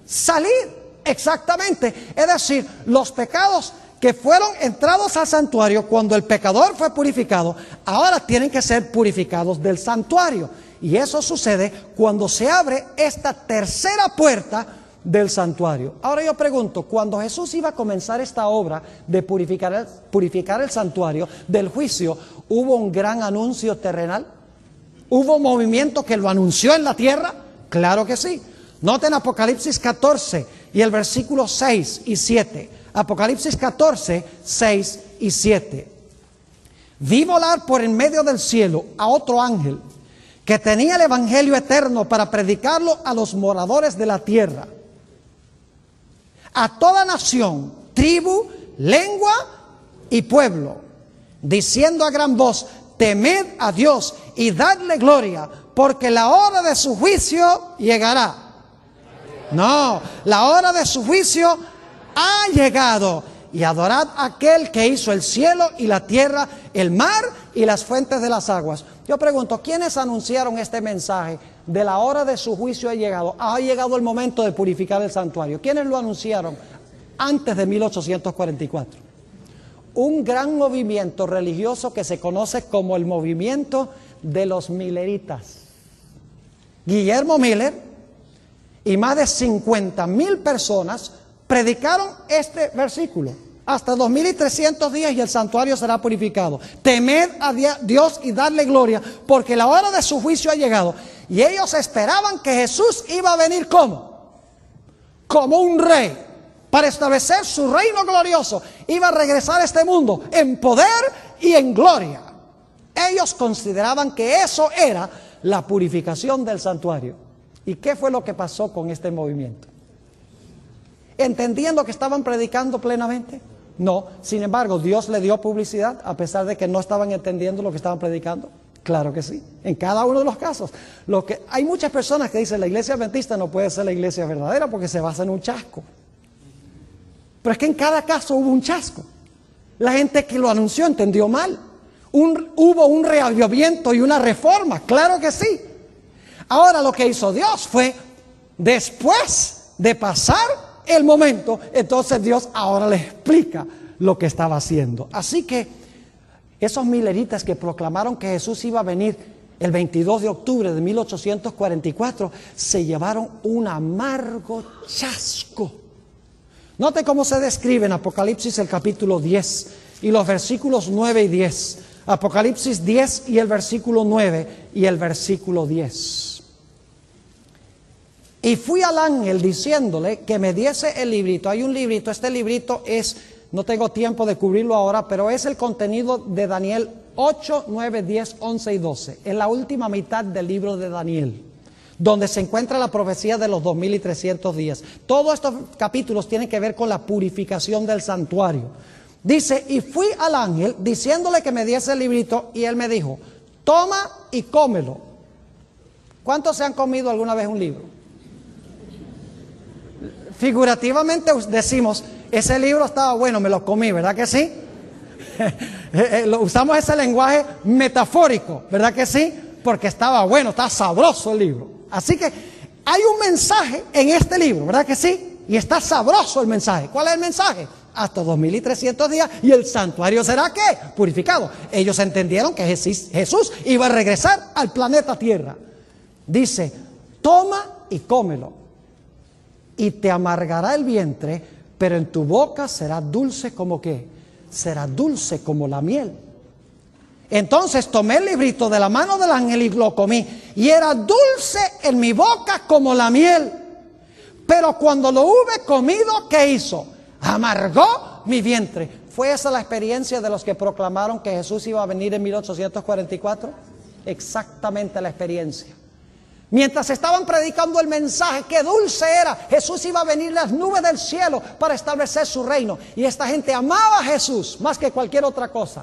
salir. Exactamente. Es decir, los pecados que fueron entrados al santuario cuando el pecador fue purificado, ahora tienen que ser purificados del santuario. Y eso sucede cuando se abre esta tercera puerta del santuario. Ahora yo pregunto, cuando Jesús iba a comenzar esta obra de purificar el santuario del juicio, ¿hubo un gran anuncio terrenal? ¿Hubo un movimiento que lo anunció en la tierra? Claro que sí. Noten Apocalipsis 14 y el versículo 6 y 7. Apocalipsis 14, 6 y 7. Vi volar por en medio del cielo a otro ángel que tenía el evangelio eterno para predicarlo a los moradores de la tierra, a toda nación, tribu, lengua y pueblo, diciendo a gran voz: temed a Dios y dadle gloria, porque la hora de su juicio llegará. No, la hora de su juicio ha llegado. Y adorad a aquel que hizo el cielo y la tierra, el mar y las fuentes de las aguas. Yo pregunto, ¿quiénes anunciaron este mensaje de la hora de su juicio ha llegado? Ha llegado el momento de purificar el santuario. ¿Quiénes lo anunciaron antes de 1844? Un gran movimiento religioso que se conoce como el movimiento de los Milleritas. Guillermo Miller y más de 50,000 personas predicaron este versículo: hasta 2300 días y el santuario será purificado. Temed a Dios y darle gloria, porque la hora de su juicio ha llegado. Y ellos esperaban que Jesús iba a venir ¿cómo? Como un rey, para establecer su reino glorioso. Iba a regresar a este mundo en poder y en gloria. Ellos consideraban que eso era la purificación del santuario. ¿Y qué fue lo que pasó con este movimiento? ¿Entendiendo que estaban predicando plenamente? No. Sin embargo, Dios le dio publicidad a pesar de que no estaban entendiendo lo que estaban predicando. Claro que sí, en cada uno de los casos. Hay muchas personas que dicen: la iglesia adventista no puede ser la iglesia verdadera porque se basa en un chasco. Pero es que en cada caso hubo un chasco. La gente que lo anunció entendió mal. Hubo un reavivamiento y una reforma, claro que sí. Ahora lo que hizo Dios fue, después de pasar el momento, entonces Dios ahora le explica lo que estaba haciendo. Así que esos milleritas que proclamaron que Jesús iba a venir el 22 de octubre de 1844 se llevaron un amargo chasco. Note cómo se describe en Apocalipsis el capítulo 10 y los versículos 9 y 10. Apocalipsis 10 y el versículo 9 y el versículo 10. Y fui al ángel diciéndole que me diese el librito. Hay un librito, este librito es, no tengo tiempo de cubrirlo ahora, pero es el contenido de Daniel 8, 9, 10, 11 y 12. Es la última mitad del libro de Daniel, donde se encuentra la profecía de los 2300 días. Todos estos capítulos tienen que ver con la purificación del santuario. Dice: y fui al ángel diciéndole que me diese el librito, y él me dijo: toma y cómelo. ¿Cuántos se han comido alguna vez un libro? Figurativamente decimos: ese libro estaba bueno, me lo comí, ¿verdad que sí? Usamos ese lenguaje metafórico, ¿verdad que sí? Porque estaba bueno, está sabroso el libro. Así que hay un mensaje en este libro, ¿verdad que sí? Y está sabroso el mensaje. ¿Cuál es el mensaje? Hasta 2300 días y el santuario será ¿qué? Purificado. Ellos entendieron que Jesús iba a regresar al planeta Tierra. Dice: toma y cómelo, y te amargará el vientre, pero en tu boca será dulce como ¿qué? Será dulce como la miel. Entonces tomé el librito de la mano del ángel y lo comí. Y era dulce en mi boca como la miel. Pero cuando lo hube comido, ¿qué hizo? Amargó mi vientre. ¿Fue esa la experiencia de los que proclamaron que Jesús iba a venir en 1844? Exactamente la experiencia. Mientras estaban predicando el mensaje, qué dulce era. Jesús iba a venir en las nubes del cielo para establecer su reino. Y esta gente amaba a Jesús más que cualquier otra cosa.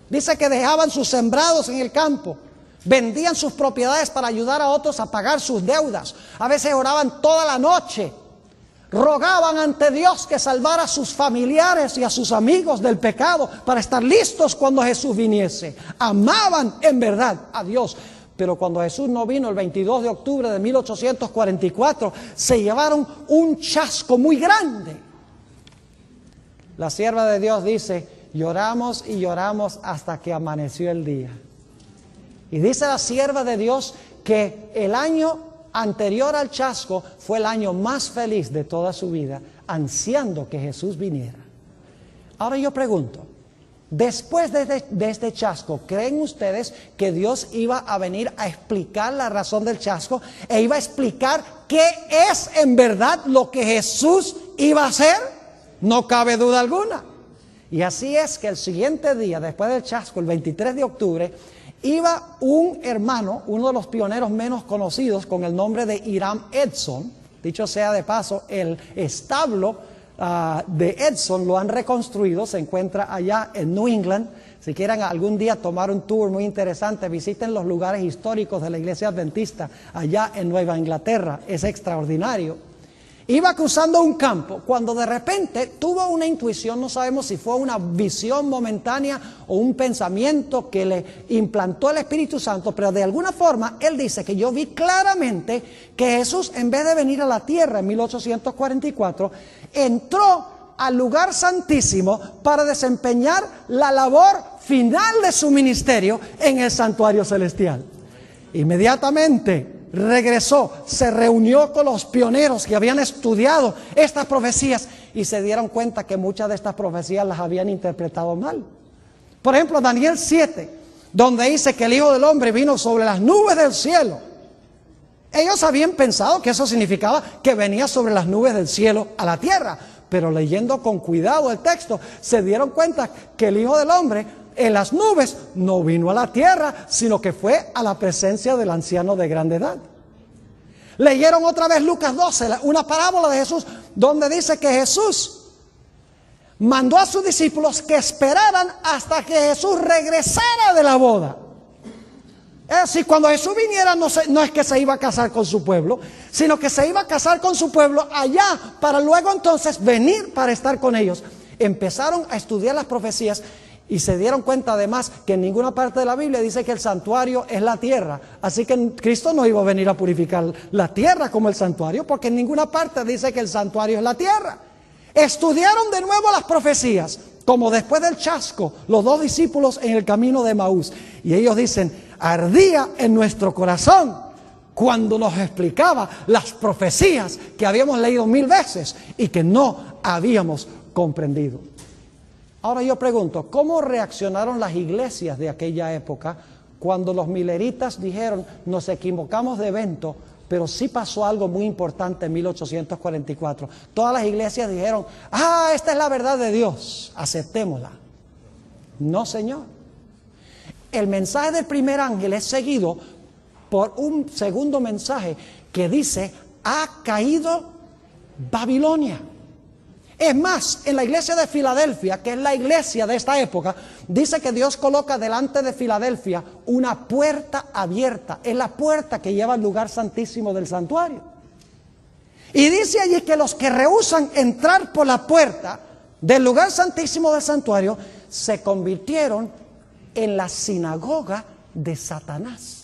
Dice que dejaban sus sembrados en el campo, vendían sus propiedades para ayudar a otros a pagar sus deudas. A veces oraban toda la noche, rogaban ante Dios que salvara a sus familiares y a sus amigos del pecado para estar listos cuando Jesús viniese. Amaban en verdad a Dios. Pero cuando Jesús no vino el 22 de octubre de 1844, se llevaron un chasco muy grande. La sierva de Dios dice: lloramos y lloramos hasta que amaneció el día. Y dice la sierva de Dios que el año anterior al chasco fue el año más feliz de toda su vida, ansiando que Jesús viniera. Ahora yo pregunto, después de este chasco, ¿creen ustedes que Dios iba a venir a explicar la razón del chasco e iba a explicar qué es en verdad lo que Jesús iba a hacer? No cabe duda alguna. Y así es que el siguiente día, después del chasco, el 23 de octubre, iba un hermano, uno de los pioneros menos conocidos, con el nombre de Hiram Edson. Dicho sea de paso, el establo de Edson lo han reconstruido, se encuentra allá en New England. Si quieren algún día tomar un tour muy interesante, visiten los lugares históricos de la iglesia adventista allá en Nueva Inglaterra, es extraordinario. Iba cruzando un campo cuando de repente tuvo una intuición, no sabemos si fue una visión momentánea o un pensamiento que le implantó el Espíritu Santo, pero de alguna forma él dice que yo vi claramente que Jesús, en vez de venir a la tierra en 1844, entró al lugar santísimo para desempeñar la labor final de su ministerio en el santuario celestial. Inmediatamente regresó, se reunió con los pioneros que habían estudiado estas profecías y se dieron cuenta que muchas de estas profecías las habían interpretado mal. Por ejemplo, Daniel 7, donde dice que el Hijo del Hombre vino sobre las nubes del cielo. Ellos habían pensado que eso significaba que venía sobre las nubes del cielo a la tierra, pero leyendo con cuidado el texto, se dieron cuenta que el Hijo del Hombre en las nubes no vino a la tierra, sino que fue a la presencia del anciano de grande edad. Leyeron otra vez Lucas 12, una parábola de Jesús, donde dice que Jesús mandó a sus discípulos que esperaran hasta que Jesús regresara de la boda. Es decir, cuando Jesús viniera no es que se iba a casar con su pueblo, sino que se iba a casar con su pueblo allá para luego entonces venir para estar con ellos. Empezaron a estudiar las profecías y se dieron cuenta además que en ninguna parte de la Biblia dice que el santuario es la tierra. Así que Cristo no iba a venir a purificar la tierra como el santuario, porque en ninguna parte dice que el santuario es la tierra. Estudiaron de nuevo las profecías, como después del chasco, los dos discípulos en el camino de Emaús. Y ellos dicen: ardía en nuestro corazón cuando nos explicaba las profecías que habíamos leído 1000 veces y que no habíamos comprendido. Ahora yo pregunto, ¿cómo reaccionaron las iglesias de aquella época cuando los mileritas dijeron: nos equivocamos de evento, pero sí pasó algo muy importante en 1844? Todas las iglesias dijeron: esta es la verdad de Dios, aceptémosla. No, señor. El mensaje del primer ángel es seguido por un segundo mensaje que dice: ha caído Babilonia. Es más, en la iglesia de Filadelfia, que es la iglesia de esta época, dice que Dios coloca delante de Filadelfia una puerta abierta. Es la puerta que lleva al lugar santísimo del santuario. Y dice allí que los que rehúsan entrar por la puerta del lugar santísimo del santuario se convirtieron en la sinagoga de Satanás.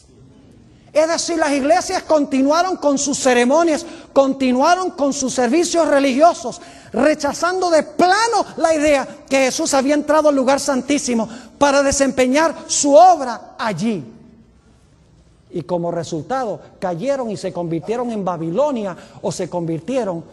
Es decir, las iglesias continuaron con sus ceremonias, continuaron con sus servicios religiosos, rechazando de plano la idea que Jesús había entrado al lugar santísimo para desempeñar su obra allí. Y como resultado cayeron y se convirtieron en Babilonia, o se convirtieron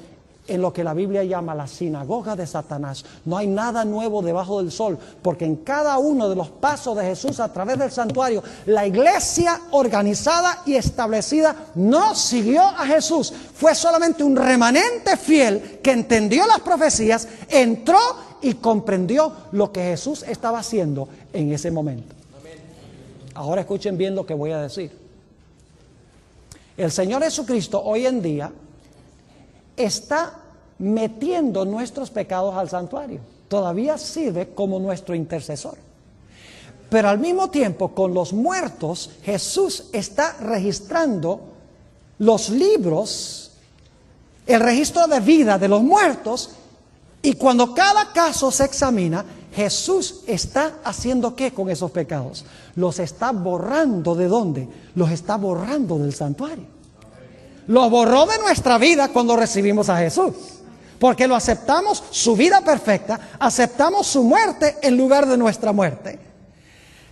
en lo que la Biblia llama la sinagoga de Satanás. No hay nada nuevo debajo del sol, porque en cada uno de los pasos de Jesús a través del santuario, la iglesia organizada y establecida no siguió a Jesús. Fue solamente un remanente fiel que entendió las profecías, entró y comprendió lo que Jesús estaba haciendo en ese momento. Ahora escuchen bien lo que voy a decir. El Señor Jesucristo hoy en día está metiendo nuestros pecados al santuario. Todavía sirve como nuestro intercesor. Pero al mismo tiempo, con los muertos, Jesús está registrando los libros, el registro de vida de los muertos, y cuando cada caso se examina, Jesús está haciendo ¿qué con esos pecados? Los está borrando. ¿De dónde? Los está borrando del santuario. Lo borró de nuestra vida cuando recibimos a Jesús, porque lo aceptamos, su vida perfecta, aceptamos su muerte en lugar de nuestra muerte.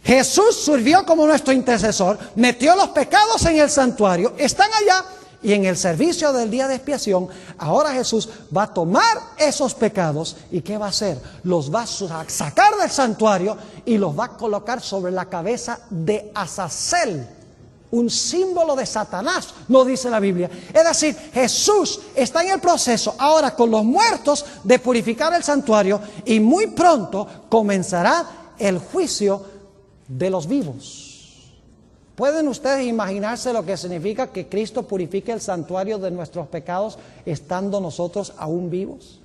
Jesús sirvió como nuestro intercesor, metió los pecados en el santuario, están allá, y en el servicio del día de expiación, ahora Jesús va a tomar esos pecados, ¿y qué va a hacer? Los va a sacar del santuario y los va a colocar sobre la cabeza de Azazel, un símbolo de Satanás, no dice la Biblia. Es decir, Jesús está en el proceso ahora con los muertos de purificar el santuario, y muy pronto comenzará el juicio de los vivos. ¿Pueden ustedes imaginarse lo que significa que Cristo purifique el santuario de nuestros pecados estando nosotros aún vivos?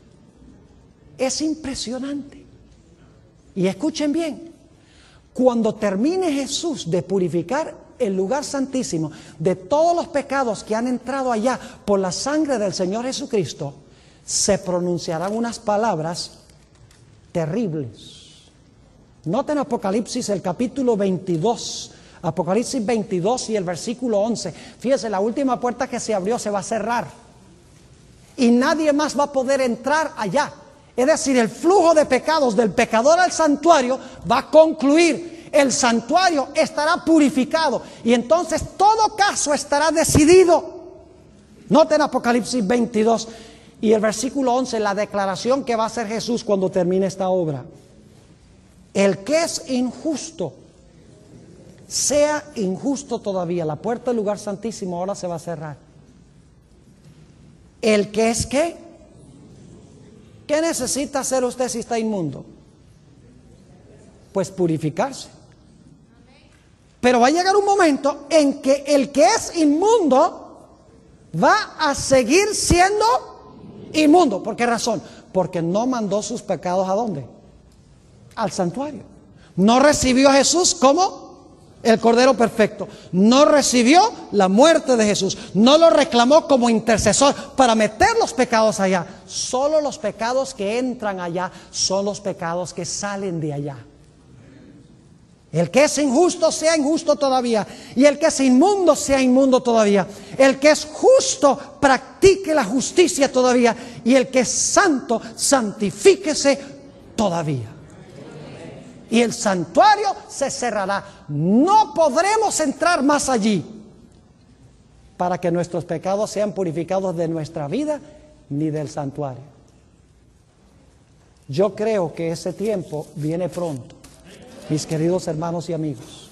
Es impresionante. Y escuchen bien, cuando termine Jesús de purificar el lugar santísimo de todos los pecados que han entrado allá por la sangre del Señor Jesucristo, se pronunciarán unas palabras terribles. Noten Apocalipsis, el capítulo 22, Apocalipsis 22 y el versículo 11. Fíjense, la última puerta que se abrió se va a cerrar y nadie más va a poder entrar allá. Es decir, el flujo de pecados del pecador al santuario va a concluir. El santuario estará purificado y entonces todo caso estará decidido. Noten Apocalipsis 22 y el versículo 11, la declaración que va a hacer Jesús cuando termine esta obra. El que es injusto, sea injusto todavía. La puerta del lugar santísimo ahora se va a cerrar. El que es ¿qué? ¿Qué necesita hacer usted si está inmundo? Pues purificarse. Pero va a llegar un momento en que el que es inmundo va a seguir siendo inmundo. ¿Por qué razón? Porque no mandó sus pecados ¿a dónde? Al santuario. No recibió a Jesús como el Cordero Perfecto. No recibió la muerte de Jesús. No lo reclamó como intercesor para meter los pecados allá. Solo los pecados que entran allá son los pecados que salen de allá. El que es injusto sea injusto todavía, y el que es inmundo sea inmundo todavía. El que es justo practique la justicia todavía, y el que es santo santifíquese todavía. Y el santuario se cerrará. No podremos entrar más allí para que nuestros pecados sean purificados de nuestra vida ni del santuario. Yo creo que ese tiempo viene pronto, mis queridos hermanos y amigos.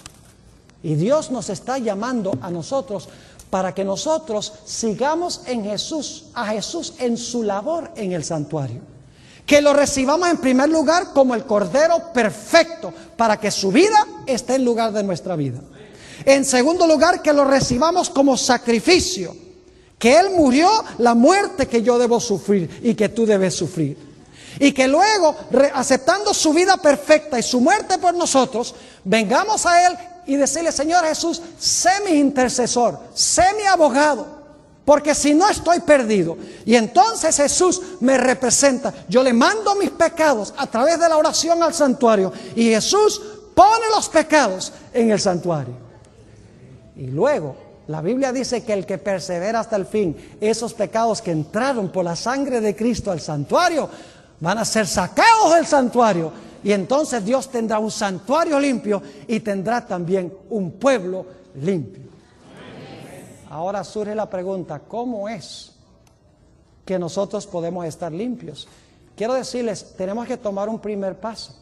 Y Dios nos está llamando a nosotros para que nosotros sigamos en Jesús, a Jesús en su labor en el santuario. Que lo recibamos en primer lugar como el Cordero perfecto, para que su vida esté en lugar de nuestra vida. En segundo lugar, que lo recibamos como sacrificio, que Él murió la muerte que yo debo sufrir y que tú debes sufrir. Y que luego, aceptando su vida perfecta y su muerte por nosotros, vengamos a Él y decirle: Señor Jesús, sé mi intercesor, sé mi abogado, porque si no estoy perdido. Y entonces Jesús me representa. Yo le mando mis pecados a través de la oración al santuario, y Jesús pone los pecados en el santuario. Y luego la Biblia dice que el que persevera hasta el fin, esos pecados que entraron por la sangre de Cristo al santuario, van a ser sacados del santuario, y entonces Dios tendrá un santuario limpio y tendrá también un pueblo limpio. Ahora surge la pregunta: ¿cómo es que nosotros podemos estar limpios. Quiero decirles, tenemos que tomar un primer paso.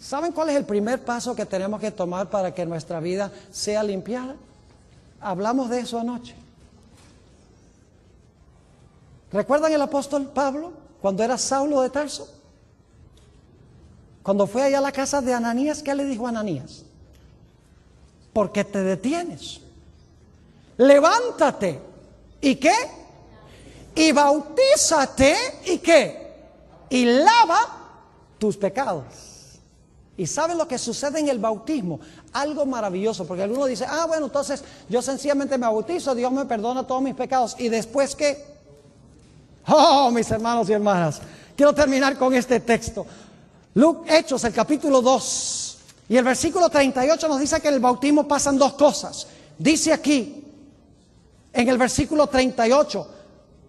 ¿Saben cuál es el primer paso que tenemos que tomar para que nuestra vida sea limpiada? Hablamos de eso anoche. ¿Recuerdan el apóstol Pablo cuando era Saulo de Tarso? Cuando fue allá a la casa de Ananías, ¿qué le dijo a Ananías? ¿Por qué te detienes? Levántate. ¿Y qué? Y bautízate. ¿Y qué? Y lava tus pecados. ¿Y saben lo que sucede en el bautismo? Algo maravilloso, porque alguno dice, bueno, entonces yo sencillamente me bautizo, Dios me perdona todos mis pecados. ¿Y después qué? Oh, mis hermanos y hermanas, quiero terminar con este texto. Hechos, el capítulo 2 y el versículo 38 nos dice que en el bautismo pasan dos cosas. Dice aquí, en el versículo 38,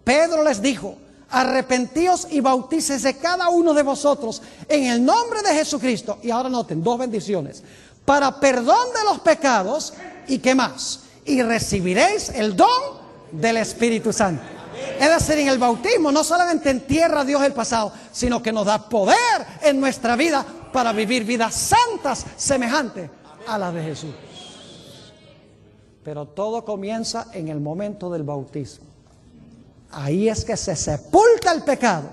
Pedro les dijo, arrepentíos y bautícese cada uno de vosotros en el nombre de Jesucristo. Y ahora noten, dos bendiciones. Para perdón de los pecados, ¿y qué más? Y recibiréis el don del Espíritu Santo. Es decir, en el bautismo no solamente entierra a Dios el pasado, sino que nos da poder en nuestra vida para vivir vidas santas semejantes a las de Jesús. Pero todo comienza en el momento del bautismo. Ahí es que se sepulta el pecado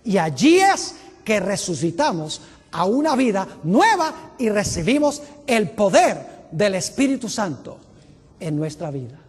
y allí es que resucitamos a una vida nueva y recibimos el poder del Espíritu Santo en nuestra vida.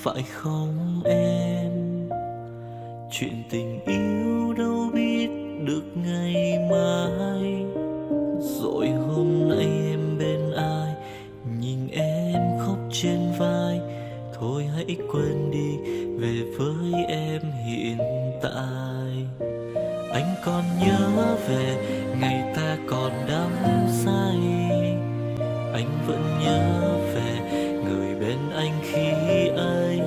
phải không em? Chuyện tình yêu đâu biết được ngày mai. Rồi hôm nay em bên ai, nhìn em khóc trên vai. Thôi hãy quên đi, về với em hiện tại. Anh còn nhớ về ngày ta còn đắm say. Anh vẫn nhớ về người bên anh khi ấy.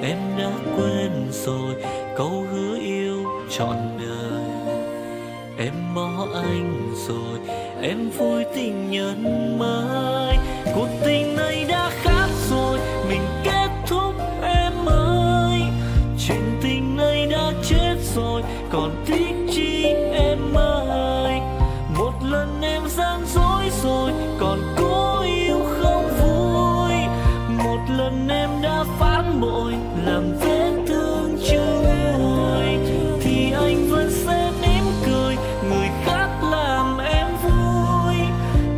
Em đã quên rồi câu hứa yêu trọn đời. Em bỏ anh rồi, em vui tình nhân mới. Cuộc tình này đã khác rồi, mình kết thúc em ơi. Chuyện tình này đã chết rồi, còn tiếc chi em ơi. Một lần em gian dối rồi, còn cố yêu không vui. Một lần em đã phản bội, làm vết thương chưa nguôi. Thì anh vẫn sẽ mỉm cười, người khác làm em vui.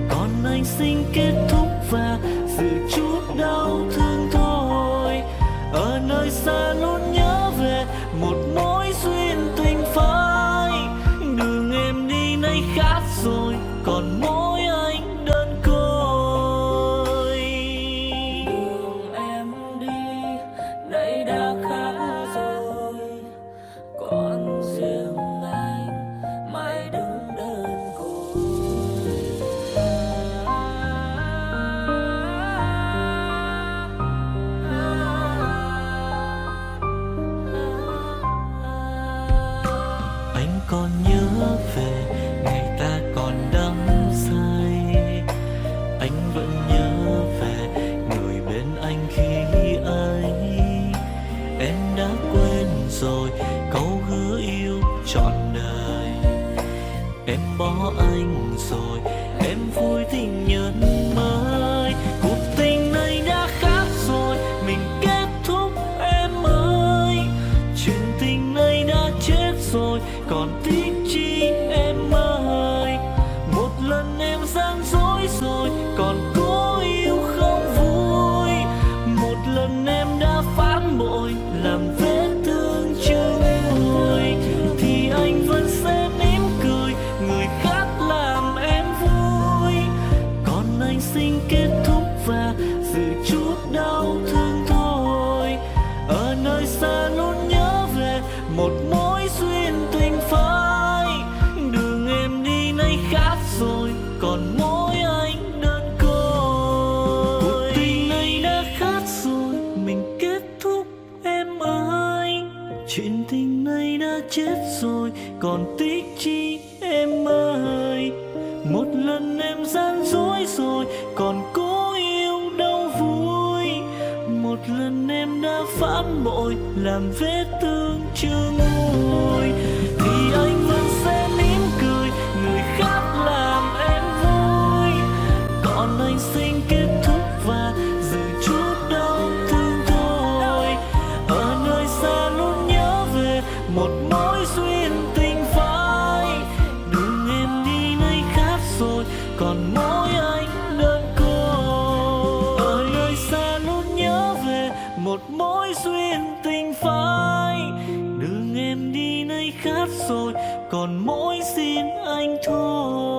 Còn anh xin kết thúc và giữ chút đau thương thôi. Ở nơi xa luôn nhớ về một mối duyên tình phai. gian dối rồi, còn cố yêu không vui. Một lần em đã phản bội, làm vết thương chưa nguôi, thì anh vẫn sẽ mỉm cười, người khác làm em vui. Còn anh xin kết thúc và giữ chút đau thương thôi. Ở nơi xa luôn nhớ về một mối duyên tình phai. Đường em đi nay khác rồi, còn mỗi anh đơn côi. Cuộc tình này đã khác rồi, mình kết thúc em ơi. Chuyện tình này đã chết rồi, còn tiếc chi em ơi. Một lần em gian dối rồi, còn cố yêu đâu vui. Một lần em đã phản bội, làm vết thương chưa nguôi, thì anh vẫn sẽ mỉm cười, người khác làm em vui. Còn anh xin kết thúc và giữ chút đau thương thôi. Ở nơi xa luôn nhớ về một mối duyên tình phai. Đường em đi nay khác rồi, còn mỗi anh đơn côi. Ở nơi xa luôn nhớ về một mối duyên tình phai. Đường em đi nay khác rồi, còn mỗi xin anh thôi.